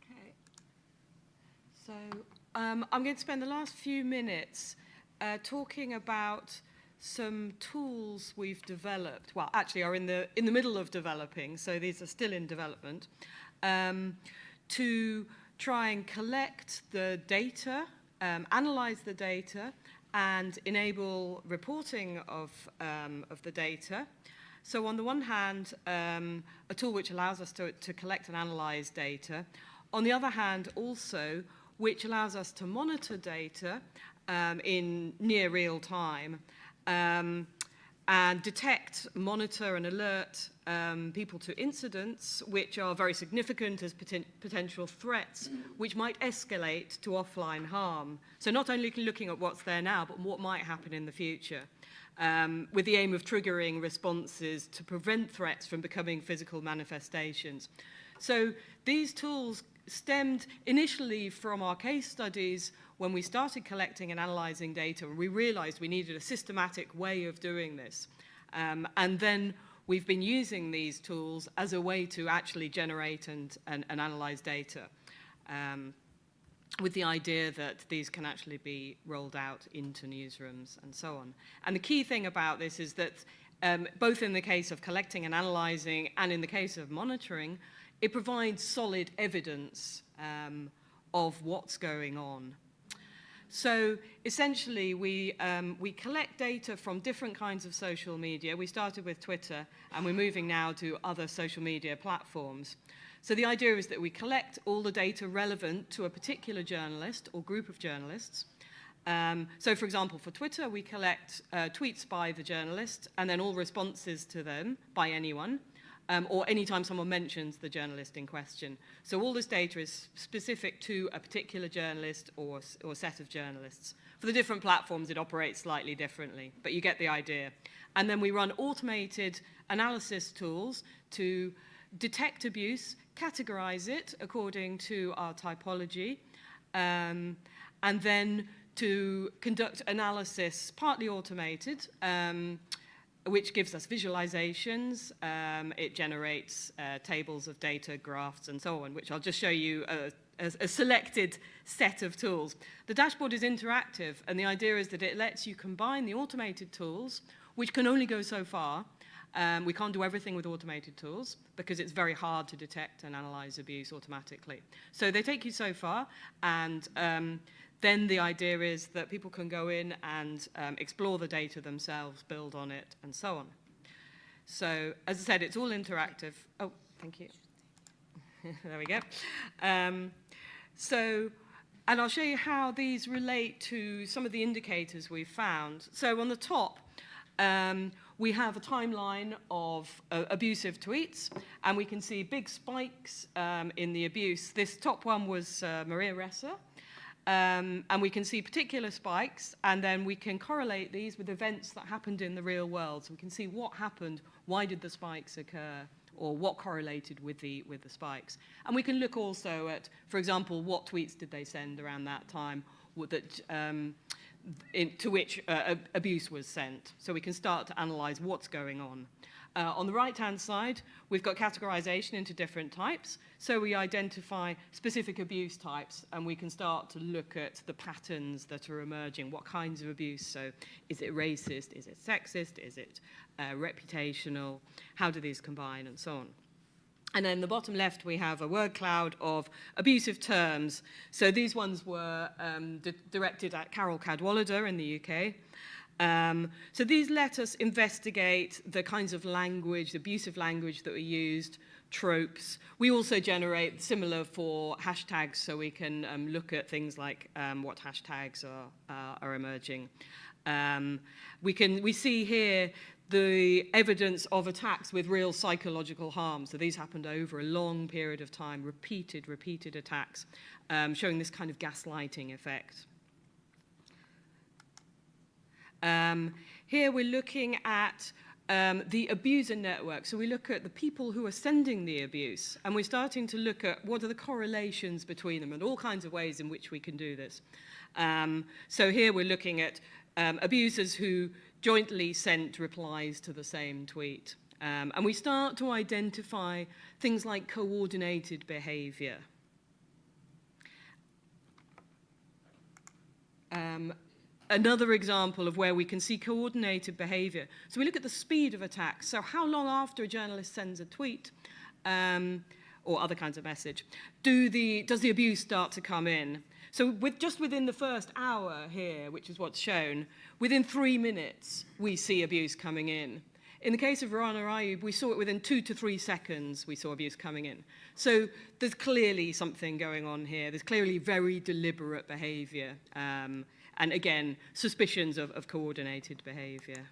Okay. So I'm going to spend the last few minutes talking about some tools we've developed, well, actually are in the middle of developing, so these are still in development, to try and collect the data, analyze the data, and enable reporting of the data. So on the one hand, a tool which allows us to collect and analyze data. On the other hand, also, which allows us to monitor data in near real time and detect, monitor, and alert people to incidents which are very significant as potential threats, which might escalate to offline harm. So not only looking at what's there now, but what might happen in the future, with the aim of triggering responses to prevent threats from becoming physical manifestations. So these tools stemmed initially from our case studies when we started collecting and analyzing data. We realized we needed a systematic way of doing this. And then we've been using these tools as a way to actually generate and analyze data, with the idea that these can actually be rolled out into newsrooms and so on. And the key thing about this is that both in the case of collecting and analyzing and in the case of monitoring, it provides solid evidence of what's going on. So essentially, we collect data from different kinds of social media. We started with Twitter, and we're moving now to other social media platforms. So the idea is that we collect all the data relevant to a particular journalist or group of journalists. So for example, for Twitter, we collect tweets by the journalist and then all responses to them by anyone, or anytime someone mentions the journalist in question. So all this data is specific to a particular journalist or set of journalists. For the different platforms, it operates slightly differently, but you get the idea. And then we run automated analysis tools to detect abuse, categorize it according to our typology, and then to conduct analysis, partly automated, which gives us visualizations. It generates tables of data, graphs, and so on, which I'll just show you a selected set of tools. The dashboard is interactive, and the idea is that it lets you combine the automated tools, which can only go so far. We can't do everything with automated tools because it's very hard to detect and analyze abuse automatically. So they take you so far, and then the idea is that people can go in and explore the data themselves, build on it, and so on. So as I said, it's all interactive. Oh, thank you. There we go. And I'll show you how these relate to some of the indicators we've found. So on the top, we have a timeline of abusive tweets, and we can see big spikes in the abuse. This top one was Maria Ressa, and we can see particular spikes, and then we can correlate these with events that happened in the real world. So we can see what happened, why did the spikes occur, or what correlated with the spikes. And we can look also at, for example, what tweets did they send around that time to which abuse was sent. So we can start to analyze what's going on. On the right-hand side, we've got categorization into different types. So we identify specific abuse types, and we can start to look at the patterns that are emerging. What kinds of abuse? So is it racist? Is it sexist? Is it reputational? How do these combine? And so on. And then the bottom left, we have a word cloud of abusive terms. So these ones were directed at Carol Cadwallader in the UK. So these let us investigate the kinds of language, the abusive language that we used, tropes. We also generate similar for hashtags, so we can look at things like what hashtags are emerging. We see here the evidence of attacks with real psychological harm. So these happened over a long period of time, repeated attacks, showing this kind of gaslighting effect. Here we're looking at the abuser network. So we look at the people who are sending the abuse, and we're starting to look at what are the correlations between them and all kinds of ways in which we can do this. So here we're looking at abusers who jointly sent replies to the same tweet. And we start to identify things like coordinated behavior. Another example of where we can see coordinated behavior. So we look at the speed of attacks. So how long after a journalist sends a tweet or other kinds of message does the abuse start to come in? So just within the first hour here, which is what's shown, within 3 minutes, we see abuse coming in. In the case of Rana Ayub, we saw it within 2 to 3 seconds, we saw abuse coming in. So there's clearly something going on here. There's clearly very deliberate behavior. And again, suspicions of coordinated behavior.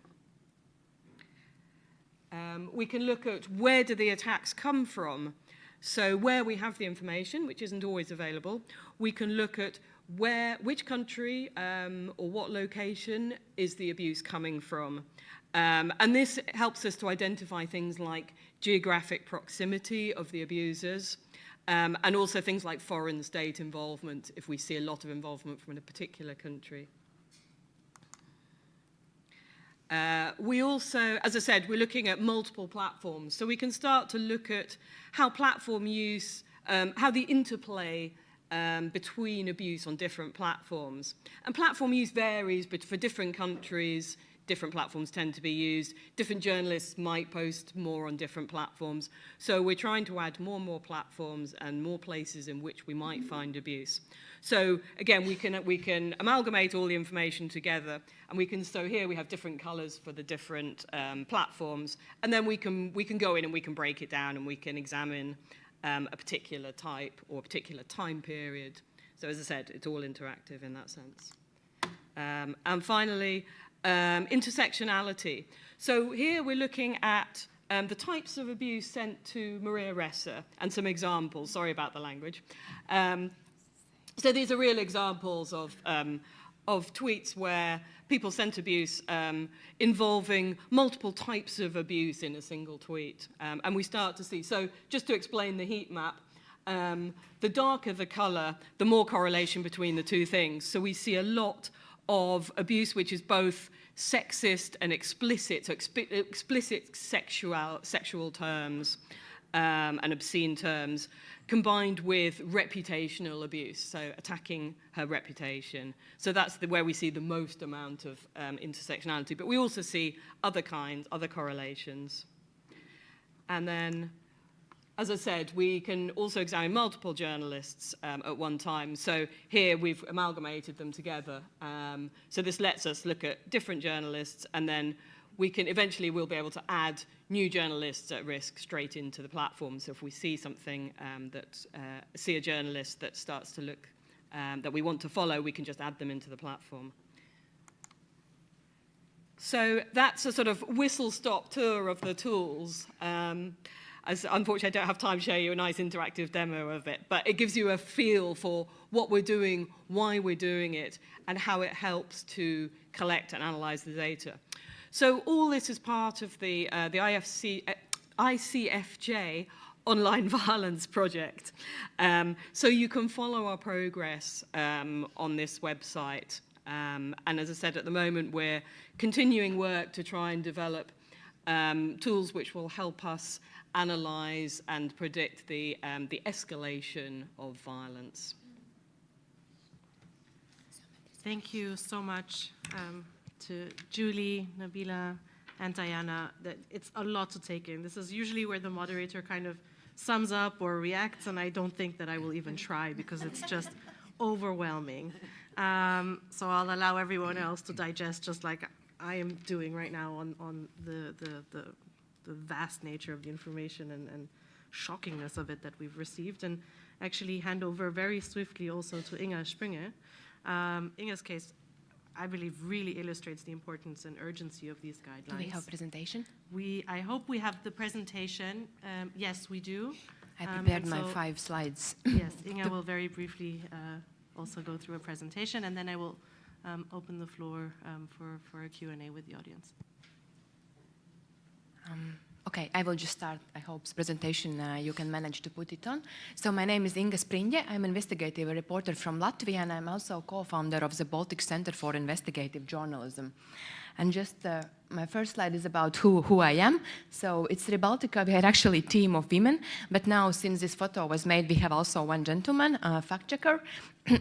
We can look at where do the attacks come from. So where we have the information, which isn't always available, we can look at which country or what location is the abuse coming from. And this helps us to identify things like geographic proximity of the abusers, and also things like foreign state involvement, if we see a lot of involvement from a particular country. We also, as I said, we're looking at multiple platforms. So we can start to look at how platform use, how the interplay between abuse on different platforms. And platform use varies, but for different countries, different platforms tend to be used. Different journalists might post more on different platforms. So we're trying to add more and more platforms and more places in which we might find abuse. So again, we can amalgamate all the information together, and we can, so here we have different colors for the different platforms, and then we can go in and we can break it down and we can examine a particular type or a particular time period. So as I said, it's all interactive in that sense. And finally, intersectionality. So here we're looking at the types of abuse sent to Maria Ressa and some examples. Sorry about the language. So these are real examples of tweets where people sent abuse involving multiple types of abuse in a single tweet. And we start to see, so just to explain the heat map, the darker the color, the more correlation between the two things. So we see a lot of abuse which is both sexist and explicit, so explicit sexual terms and obscene terms, combined with reputational abuse, so attacking her reputation. So that's where we see the most amount of intersectionality. But we also see other kinds, other correlations. And then, as I said, we can also examine multiple journalists at one time. So here we've amalgamated them together. So this lets us look at different journalists, and then we can eventually we'll be able to add new journalists at risk straight into the platform. So if we see something see a journalist that starts to look that we want to follow, we can just add them into the platform. So that's a sort of whistle-stop tour of the tools. As unfortunately, I don't have time to show you a nice interactive demo of it, but it gives you a feel for what we're doing, why we're doing it, and how it helps to collect and analyze the data. So all this is part of the ICFJ online violence project. So you can follow our progress on this website. And as I said, at the moment, we're continuing work to try and develop tools which will help us analyze and predict the escalation of violence. Thank you so much to Julie, Nabila, and Diana. That it's a lot to take in. This is usually where the moderator kind of sums up or reacts, and I don't think that I will even try because it's just overwhelming. So I'll allow everyone else to digest just like I am doing right now on the vast nature of the information and shockingness of it that we've received, and actually hand over very swiftly also to Inga Springe. Inga's case, I believe, really illustrates the importance and urgency of these guidelines. Do we have a presentation? I hope we have the presentation. Yes, we do. I prepared my 5 slides. Yes, Inga will very briefly also go through a presentation, and then I will open the floor for a Q&A with the audience. Okay, I will just start, I hope, the presentation you can manage to put it on. So my name is Inga Springe. I'm an investigative reporter from Latvia, and I'm also co-founder of the Baltic Center for Investigative Journalism. And just my first slide is about who I am. So it's Rebaltica. We had actually a team of women, but now since this photo was made, we have also one gentleman, a fact checker.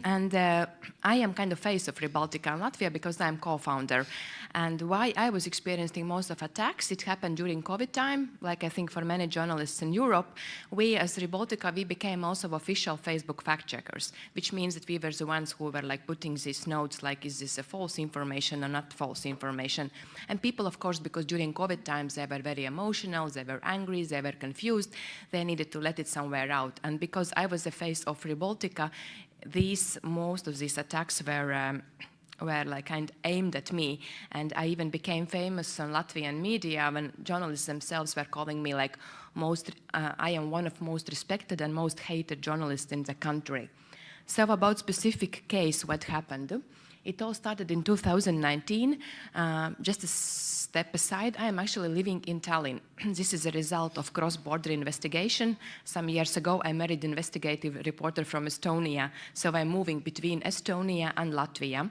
And I am kind of face of Rebaltica in Latvia because I'm co-founder. And why I was experiencing most of attacks, it happened during COVID time. Like I think for many journalists in Europe, we as Rebaltica, we became also official Facebook fact checkers, which means that we were the ones who were like putting these notes like, is this a false information or not false information? And people, of course, because during COVID times, they were very emotional, they were angry, they were confused, they needed to let it somewhere out. And because I was the face of Rebaltica, most of these attacks were like kind of aimed at me, and I even became famous on Latvian media when journalists themselves were calling me like I am one of most respected and most hated journalists in the country. So about specific case, what happened? It all started in 2019. Just a step aside, I am actually living in Tallinn. This is a result of cross-border investigation. Some years ago, I married an investigative reporter from Estonia, so I'm moving between Estonia and Latvia.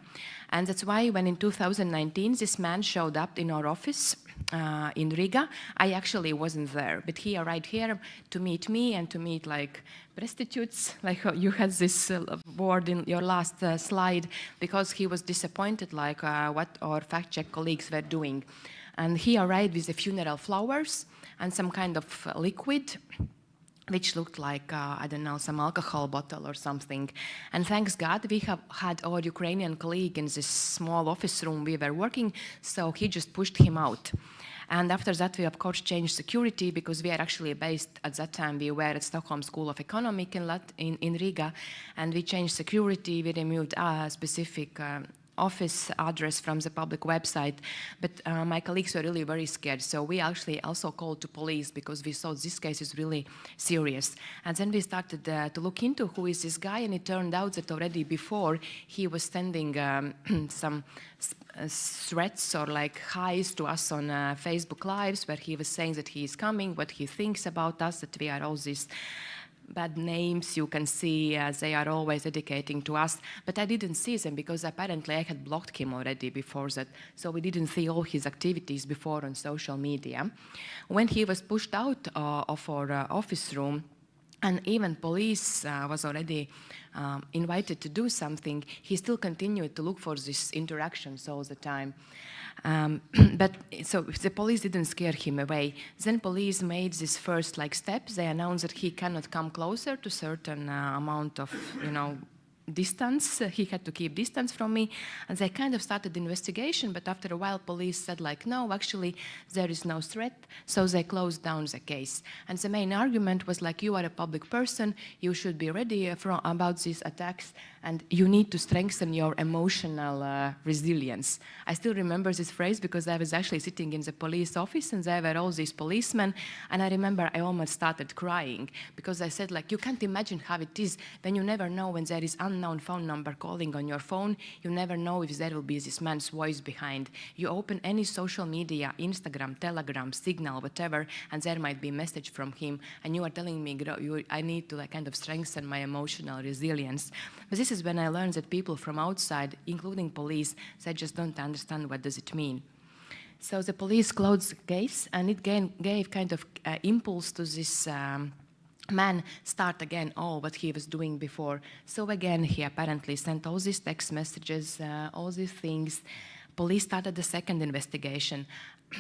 And that's why when in 2019 this man showed up in our office in Riga, I actually wasn't there, but he arrived here to meet me and to meet like prostitutes, like you had this word in your last slide, because he was disappointed like what our fact-check colleagues were doing. And he arrived with the funeral flowers and some kind of liquid, which looked like, I don't know, some alcohol bottle or something. And thanks God, we have had our Ukrainian colleague in this small office room we were working, so he just pushed him out. And after that, we of course changed security, because we are actually based, at that time, we were at Stockholm School of Economics in Riga, and we changed security, we removed a specific office address from the public website, but my colleagues were really very scared. So we actually also called to police, because we thought this case is really serious. And then we started to look into who is this guy, and it turned out that already before he was sending some threats or like highs to us on Facebook Lives, where he was saying that he is coming, what he thinks about us, that we are all these bad names you can see, they are always dedicating to us. But I didn't see them, because apparently I had blocked him already before that. So we didn't see all his activities before on social media. When he was pushed out of our office room, and even police was already invited to do something, he still continued to look for these interactions all the time. But so the police didn't scare him away. Then police made this first like step. They announced that he cannot come closer to certain amount of, distance. He had to keep distance from me, and they kind of started the investigation, but after a while police said like, no, actually there is no threat, so they closed down the case. And the main argument was like, you are a public person, you should be ready about these attacks, and you need to strengthen your emotional resilience. I still remember this phrase, because I was actually sitting in the police office and there were all these policemen, and I remember I almost started crying, because I said like, you can't imagine how it is when you never know when there is unknown phone number calling on your phone, you never know if there will be this man's voice behind. You open any social media, Instagram, Telegram, Signal, whatever, and there might be a message from him, and you are telling me, I need to like kind of strengthen my emotional resilience. But this is when I learned that people from outside, including police, they just don't understand what does it mean. So the police closed the case, and it gave kind of impulse to this man start again all what he was doing before. So again, he apparently sent all these text messages, all these things. Police started the second investigation,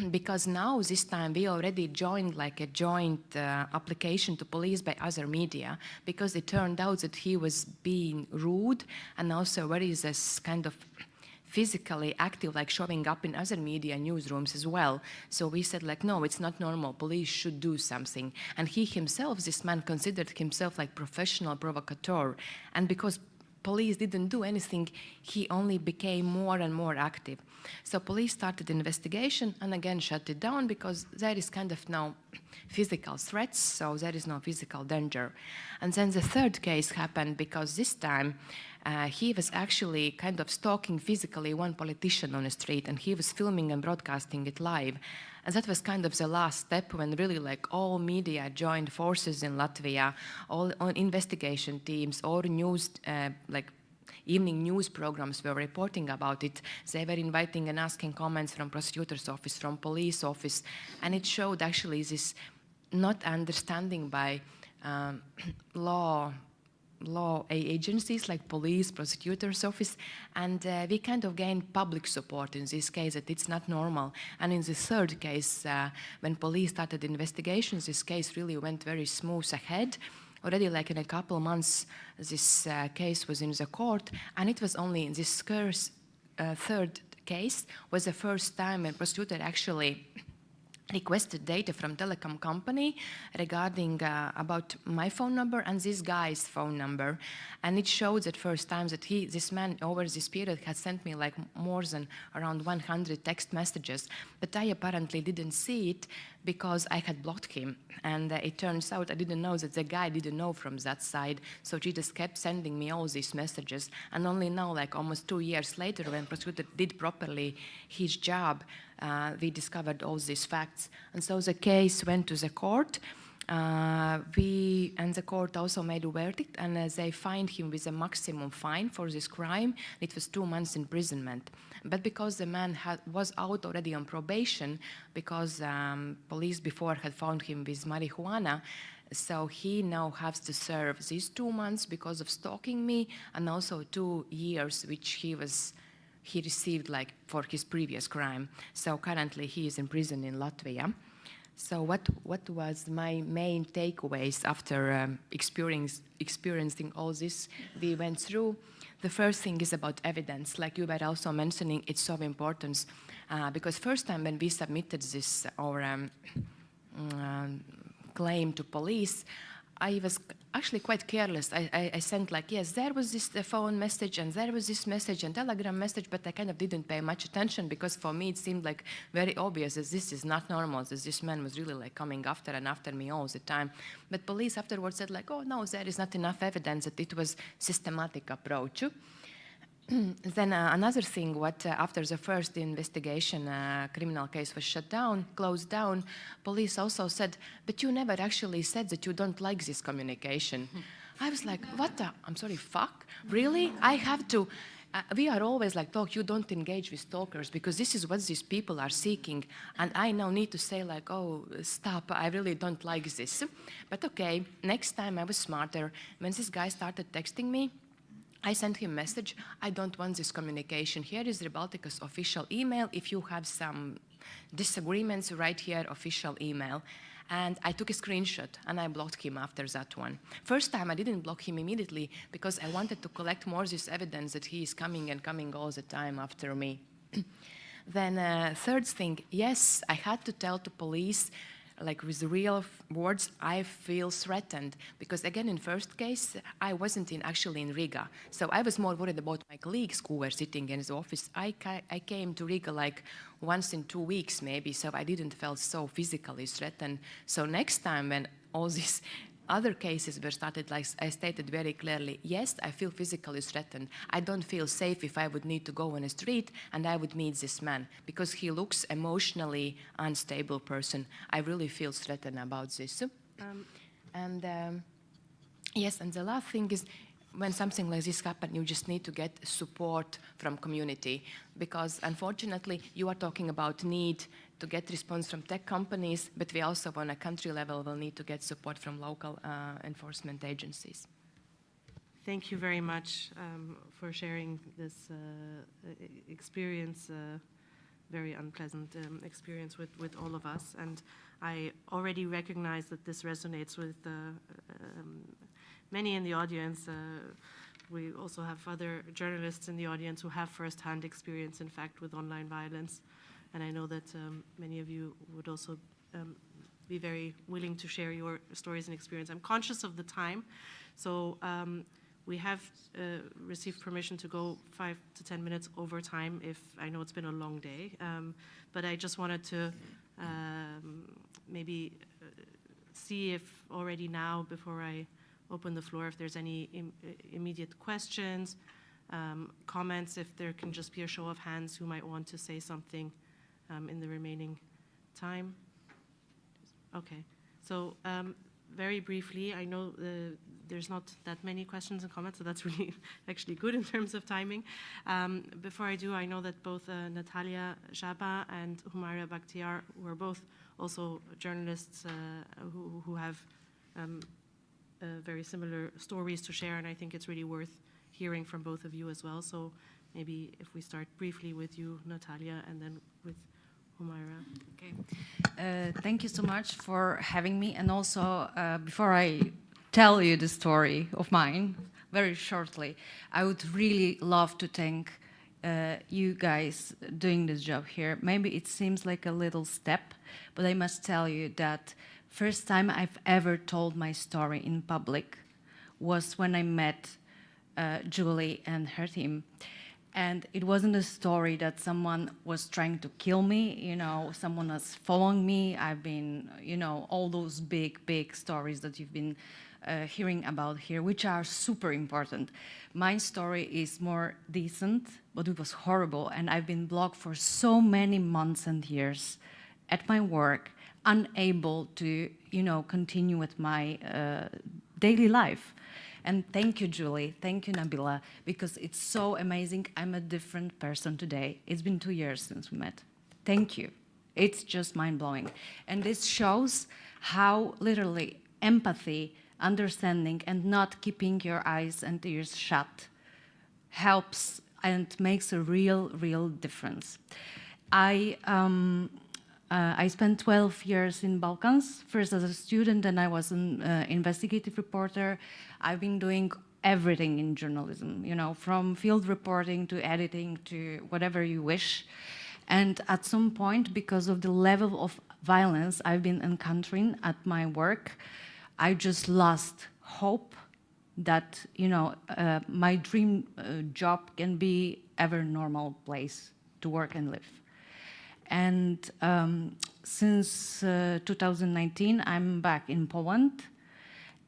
because now this time we already joined like a joint application to police by other media, because it turned out that he was being rude and also very this kind of physically active, like showing up in other media newsrooms as well. So we said like, no, it's not normal, police should do something. And he himself, this man, considered himself like professional provocateur. And because police didn't do anything, he only became more and more active. So police started investigation and again shut it down, because there is kind of no physical threats, so there is no physical danger. And then the third case happened, because this time he was actually kind of stalking physically one politician on the street, and he was filming and broadcasting it live. And that was kind of the last step, when really like all media joined forces in Latvia, all investigation teams, all news, like evening news programs were reporting about it. They were inviting and asking comments from prosecutor's office, from police office, and it showed actually this not understanding by law agencies like police, prosecutor's office, and we kind of gained public support in this case that it's not normal. And in the third case, when police started investigations, this case really went very smooth ahead. Already like in a couple months, this case was in the court, and it was only in this third case was the first time a prosecutor actually requested data from telecom company regarding about my phone number and this guy's phone number. And it showed that first time that this man over this period had sent me like more than around 100 text messages, but I apparently didn't see it because I had blocked him. And it turns out I didn't know that the guy didn't know from that side, so he just kept sending me all these messages. And only now, like almost 2 years later, when prosecutor did properly his job, we discovered all these facts. And so the case went to the court. And the court also made a verdict, and they fined him with a maximum fine for this crime. It was 2 months imprisonment. But because the man was out already on probation, because police before had found him with marijuana, so he now has to serve these 2 months because of stalking me, and also 2 years which he received like for his previous crime. So currently he is in prison in Latvia. So what was my main takeaways after experiencing all this we went through? The first thing is about evidence. Like you were also mentioning, it's so important because first time when we submitted this claim to police, I was actually quite careless. I sent like, yes, there was this phone message and there was this message and telegram message, but I kind of didn't pay much attention because for me it seemed like very obvious that this is not normal, that this man was really like coming after me all the time. But police afterwards said like, oh no, there is not enough evidence that it was systematic approach. Then another thing, after the first investigation, criminal case was closed down, police also said, but you never actually said that you don't like this communication. I was like, what the, I'm sorry, fuck? Really? I have to, we are always like, you don't engage with stalkers because this is what these people are seeking. And I now need to say like, oh, stop, I really don't like this. But okay, next time I was smarter. When this guy started texting me, I sent him a message, I don't want this communication. Here is Rebaltica's official email. If you have some disagreements, write here official email. And I took a screenshot and I blocked him after that one. First time I didn't block him immediately because I wanted to collect more this evidence that he is coming and coming all the time after me. Then third thing, yes, I had to tell the police like with real words, I feel threatened because again, in first case, I wasn't actually in Riga. So I was more worried about my colleagues who were sitting in the office. I came to Riga like once in 2 weeks maybe, so I didn't feel so physically threatened. So next time when all these other cases were started, like I stated very clearly, yes, I feel physically threatened. I don't feel safe if I would need to go on a street and I would meet this man because he looks emotionally unstable person. I really feel threatened about this. Yes, and the last thing is when something like this happens, you just need to get support from community because unfortunately you are talking about need to get response from tech companies, but we also on a country level will need to get support from local enforcement agencies. Thank you very much for sharing this experience, very unpleasant experience with all of us. And I already recognize that this resonates with many in the audience. We also have other journalists in the audience who have firsthand experience, in fact, with online violence. And I know that many of you would also be very willing to share your stories and experience. I'm conscious of the time, so we have received permission to go 5 to 10 minutes over time if I know it's been a long day. But I just wanted to maybe see if already now, before I open the floor, if there's any immediate questions, comments, if there can just be a show of hands who might want to say something in the remaining time. Okay, so very briefly, I know there's not that many questions and comments, so that's really actually good in terms of timing. Before I do, I know that both Natalia Jaba and Humaira Bakhtiar were both also journalists who have very similar stories to share, and I think it's really worth hearing from both of you as well. So maybe if we start briefly with you, Natalia, and then with Humaira. Okay. Thank you so much for having me. And also, before I tell you the story of mine, very shortly, I would really love to thank you guys doing this job here. Maybe it seems like a little step, but I must tell you that first time I've ever told my story in public was when I met Julie and her team. And it wasn't a story that someone was trying to kill me, you know, someone was following me. I've been, you know, all those big stories that you've been hearing about here, which are super important. My story is more decent, but it was horrible. And I've been blocked for so many months and years at my work. unable to, continue with my daily life. And thank you, Julie. Thank you, Nabila, because it's so amazing. I'm a different person today. It's been 2 years since we met. Thank you. It's just mind-blowing. And this shows how literally empathy, understanding, and not keeping your eyes and ears shut helps and makes a real difference. I spent 12 years in Balkans, first as a student, and I was an investigative reporter. I've been doing everything in journalism, from field reporting to editing to whatever you wish. And at some point, because of the level of violence I've been encountering at my work, I just lost hope that, my dream job can be ever normal place to work and live. And since 2019, I'm back in Poland.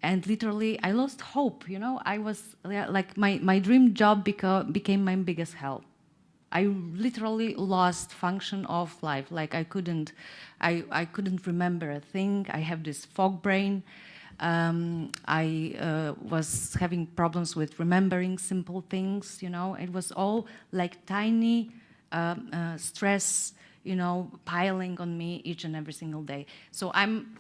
And literally, I lost hope, I was like, my dream job became my biggest hell. I literally lost function of life. Like I couldn't remember a thing. I have this fog brain. I was having problems with remembering simple things, It was all like tiny stress, piling on me each and every single day. So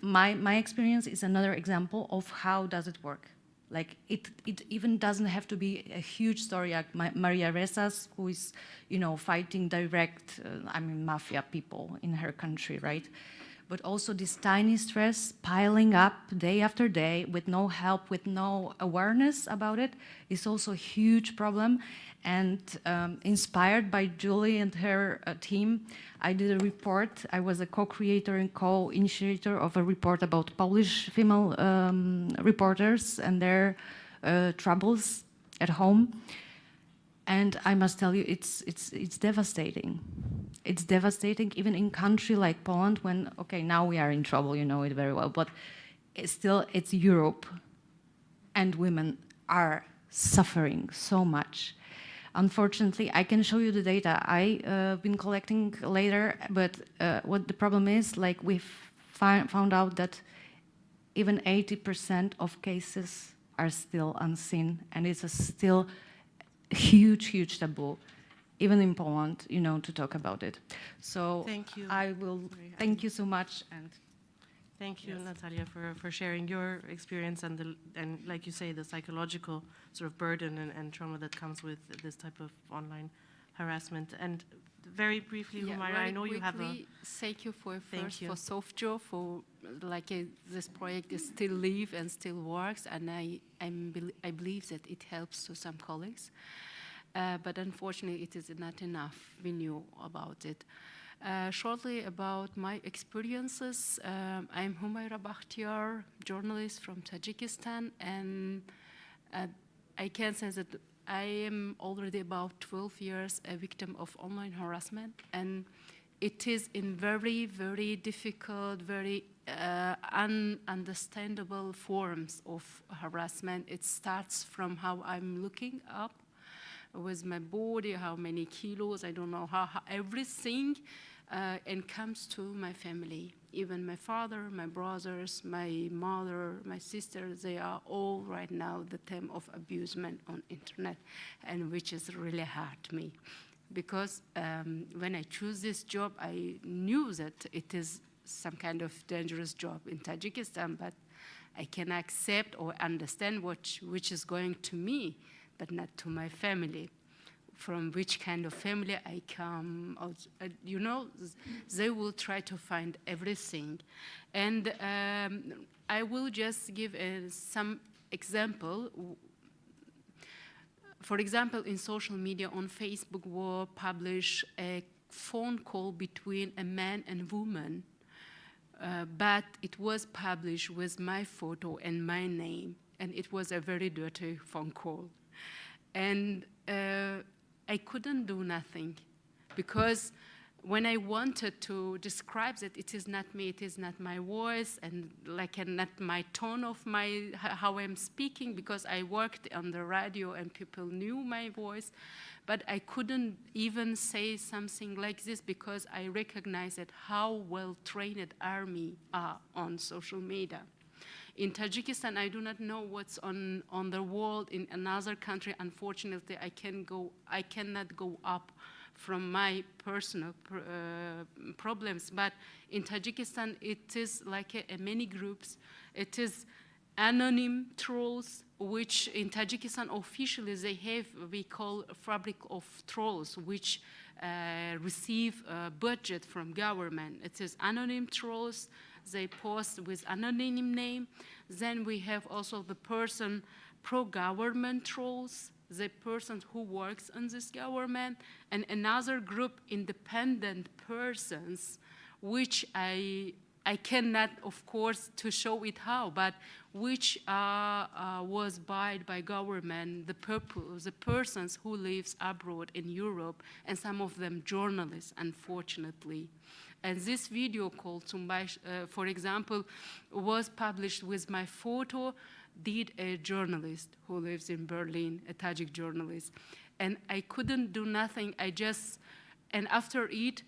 my experience is another example of how does it work. Like it even doesn't have to be a huge story like Maria Resas, who is, fighting direct, mafia people in her country, right? But also this tiny stress piling up day after day with no help, with no awareness about it is also a huge problem. And inspired by Julie and her team, I did a report. I was a co-creator and co-initiator of a report about Polish female reporters and their troubles at home. And I must tell you, it's devastating. It's devastating even in country like Poland when, okay, now we are in trouble, you know it very well, but it's Europe and women are suffering so much. Unfortunately, I can show you the data I've been collecting later, but what the problem is, like we've found out that even 80% of cases are still unseen, and it's still huge taboo, even in Poland, to talk about it. So thank you. I will thank you so much, and thank you, Natalia, for sharing your experience and like you say, the psychological sort of burden and trauma that comes with this type of online harassment. And very briefly, Humaira, I know you have a... Thank you for SoftJo, for this project is still live and still works, and I believe that it helps to some colleagues. But unfortunately, it is not enough. We knew about it. Shortly about my experiences, I'm Humaira Bakhtiar, journalist from Tajikistan, and I can say that I am already about 12 years a victim of online harassment, and it is in very difficult, very ununderstandable forms of harassment. It starts from how I'm looking up with my body, how many kilos, I don't know, how everything, and comes to my family. Even my father, my brothers, my mother, my sister, they are all right now the theme of abusement on internet, and which is really hard to me. Because when I choose this job, I knew that it is some kind of dangerous job in Tajikistan, but I can accept or understand which is going to me, but not to my family. From which kind of family I come, they will try to find everything. And I will just give some example. For example, in social media on Facebook, we publish a phone call between a man and woman, but it was published with my photo and my name, and it was a very dirty phone call. And I couldn't do nothing, because when I wanted to describe that it is not me, it is not my voice, and like not my tone of how I'm speaking, because I worked on the radio and people knew my voice, but I couldn't even say something like this because I recognized how well-trained army are on social media. In Tajikistan, I do not know what's on the world. In another country, unfortunately, I cannot go up from my personal problems. But in Tajikistan, it is like many groups. It is anonymous trolls, which in Tajikistan officially they have, we call fabric of trolls, which receive budget from government. It is anonymous trolls. They post with anonymous name. Then we have also the person pro-government trolls, the person who works in this government, and another group independent persons, which I cannot, of course, to show it how, but which was bought by government, the persons who lives abroad in Europe, and some of them journalists, unfortunately. And this video called Sumbai, for example, was published with my photo, did a journalist who lives in Berlin, a Tajik journalist. And I couldn't do nothing, and after it,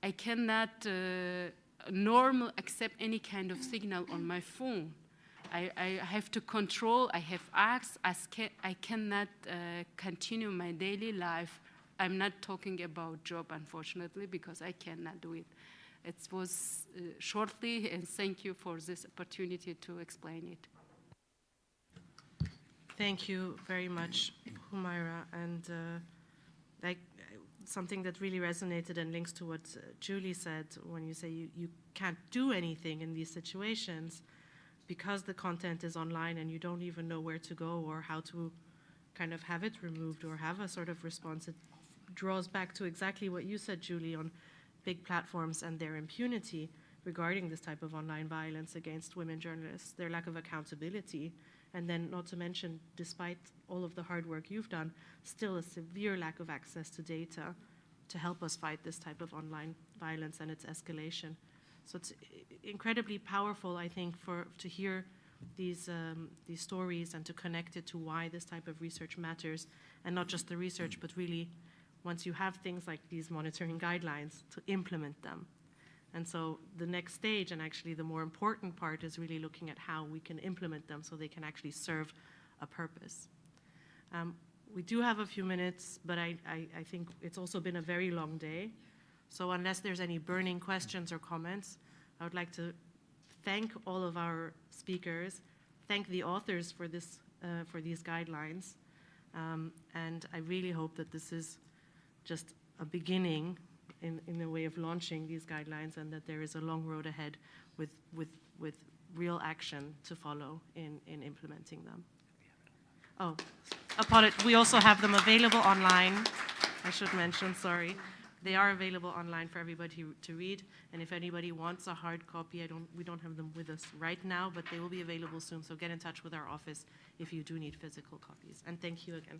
I cannot normal accept any kind of signal on my phone. I have to control, I have acts, I cannot continue my daily life. I'm not talking about job, unfortunately, because I cannot do it. It was shortly, and thank you for this opportunity to explain it. Thank you very much, Humaira. And something that really resonated and links to what Julie said when you say you can't do anything in these situations because the content is online and you don't even know where to go or how to kind of have it removed or have a sort of response. It draws back to exactly what you said, Julie, on big platforms and their impunity regarding this type of online violence against women journalists, their lack of accountability, and then not to mention, despite all of the hard work you've done, still a severe lack of access to data to help us fight this type of online violence and its escalation. So it's incredibly powerful, I think, to hear these stories and to connect it to why this type of research matters, and not just the research, but really, once you have things like these monitoring guidelines, to implement them. And so the next stage, and actually the more important part, is really looking at how we can implement them so they can actually serve a purpose. We do have a few minutes, but I think it's also been a very long day. So unless there's any burning questions or comments, I would like to thank all of our speakers, thank the authors for these guidelines, and I really hope that this is just a beginning in the way of launching these guidelines, and that there is a long road ahead with real action to follow in implementing them. Oh, apologies. We also have them available online. I should mention, sorry. They are available online for everybody to read, and if anybody wants a hard copy, we don't have them with us right now, but they will be available soon, so get in touch with our office if you do need physical copies. And thank you again.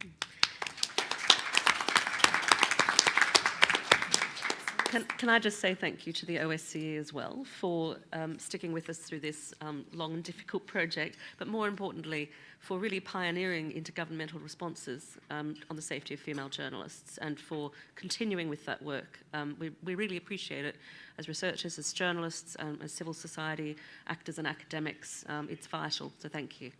Can I just say thank you to the OSCE as well for sticking with us through this long and difficult project, but more importantly, for really pioneering intergovernmental responses on the safety of female journalists, and for continuing with that work. We really appreciate it as researchers, as journalists, as civil society actors and academics. It's vital, so thank you.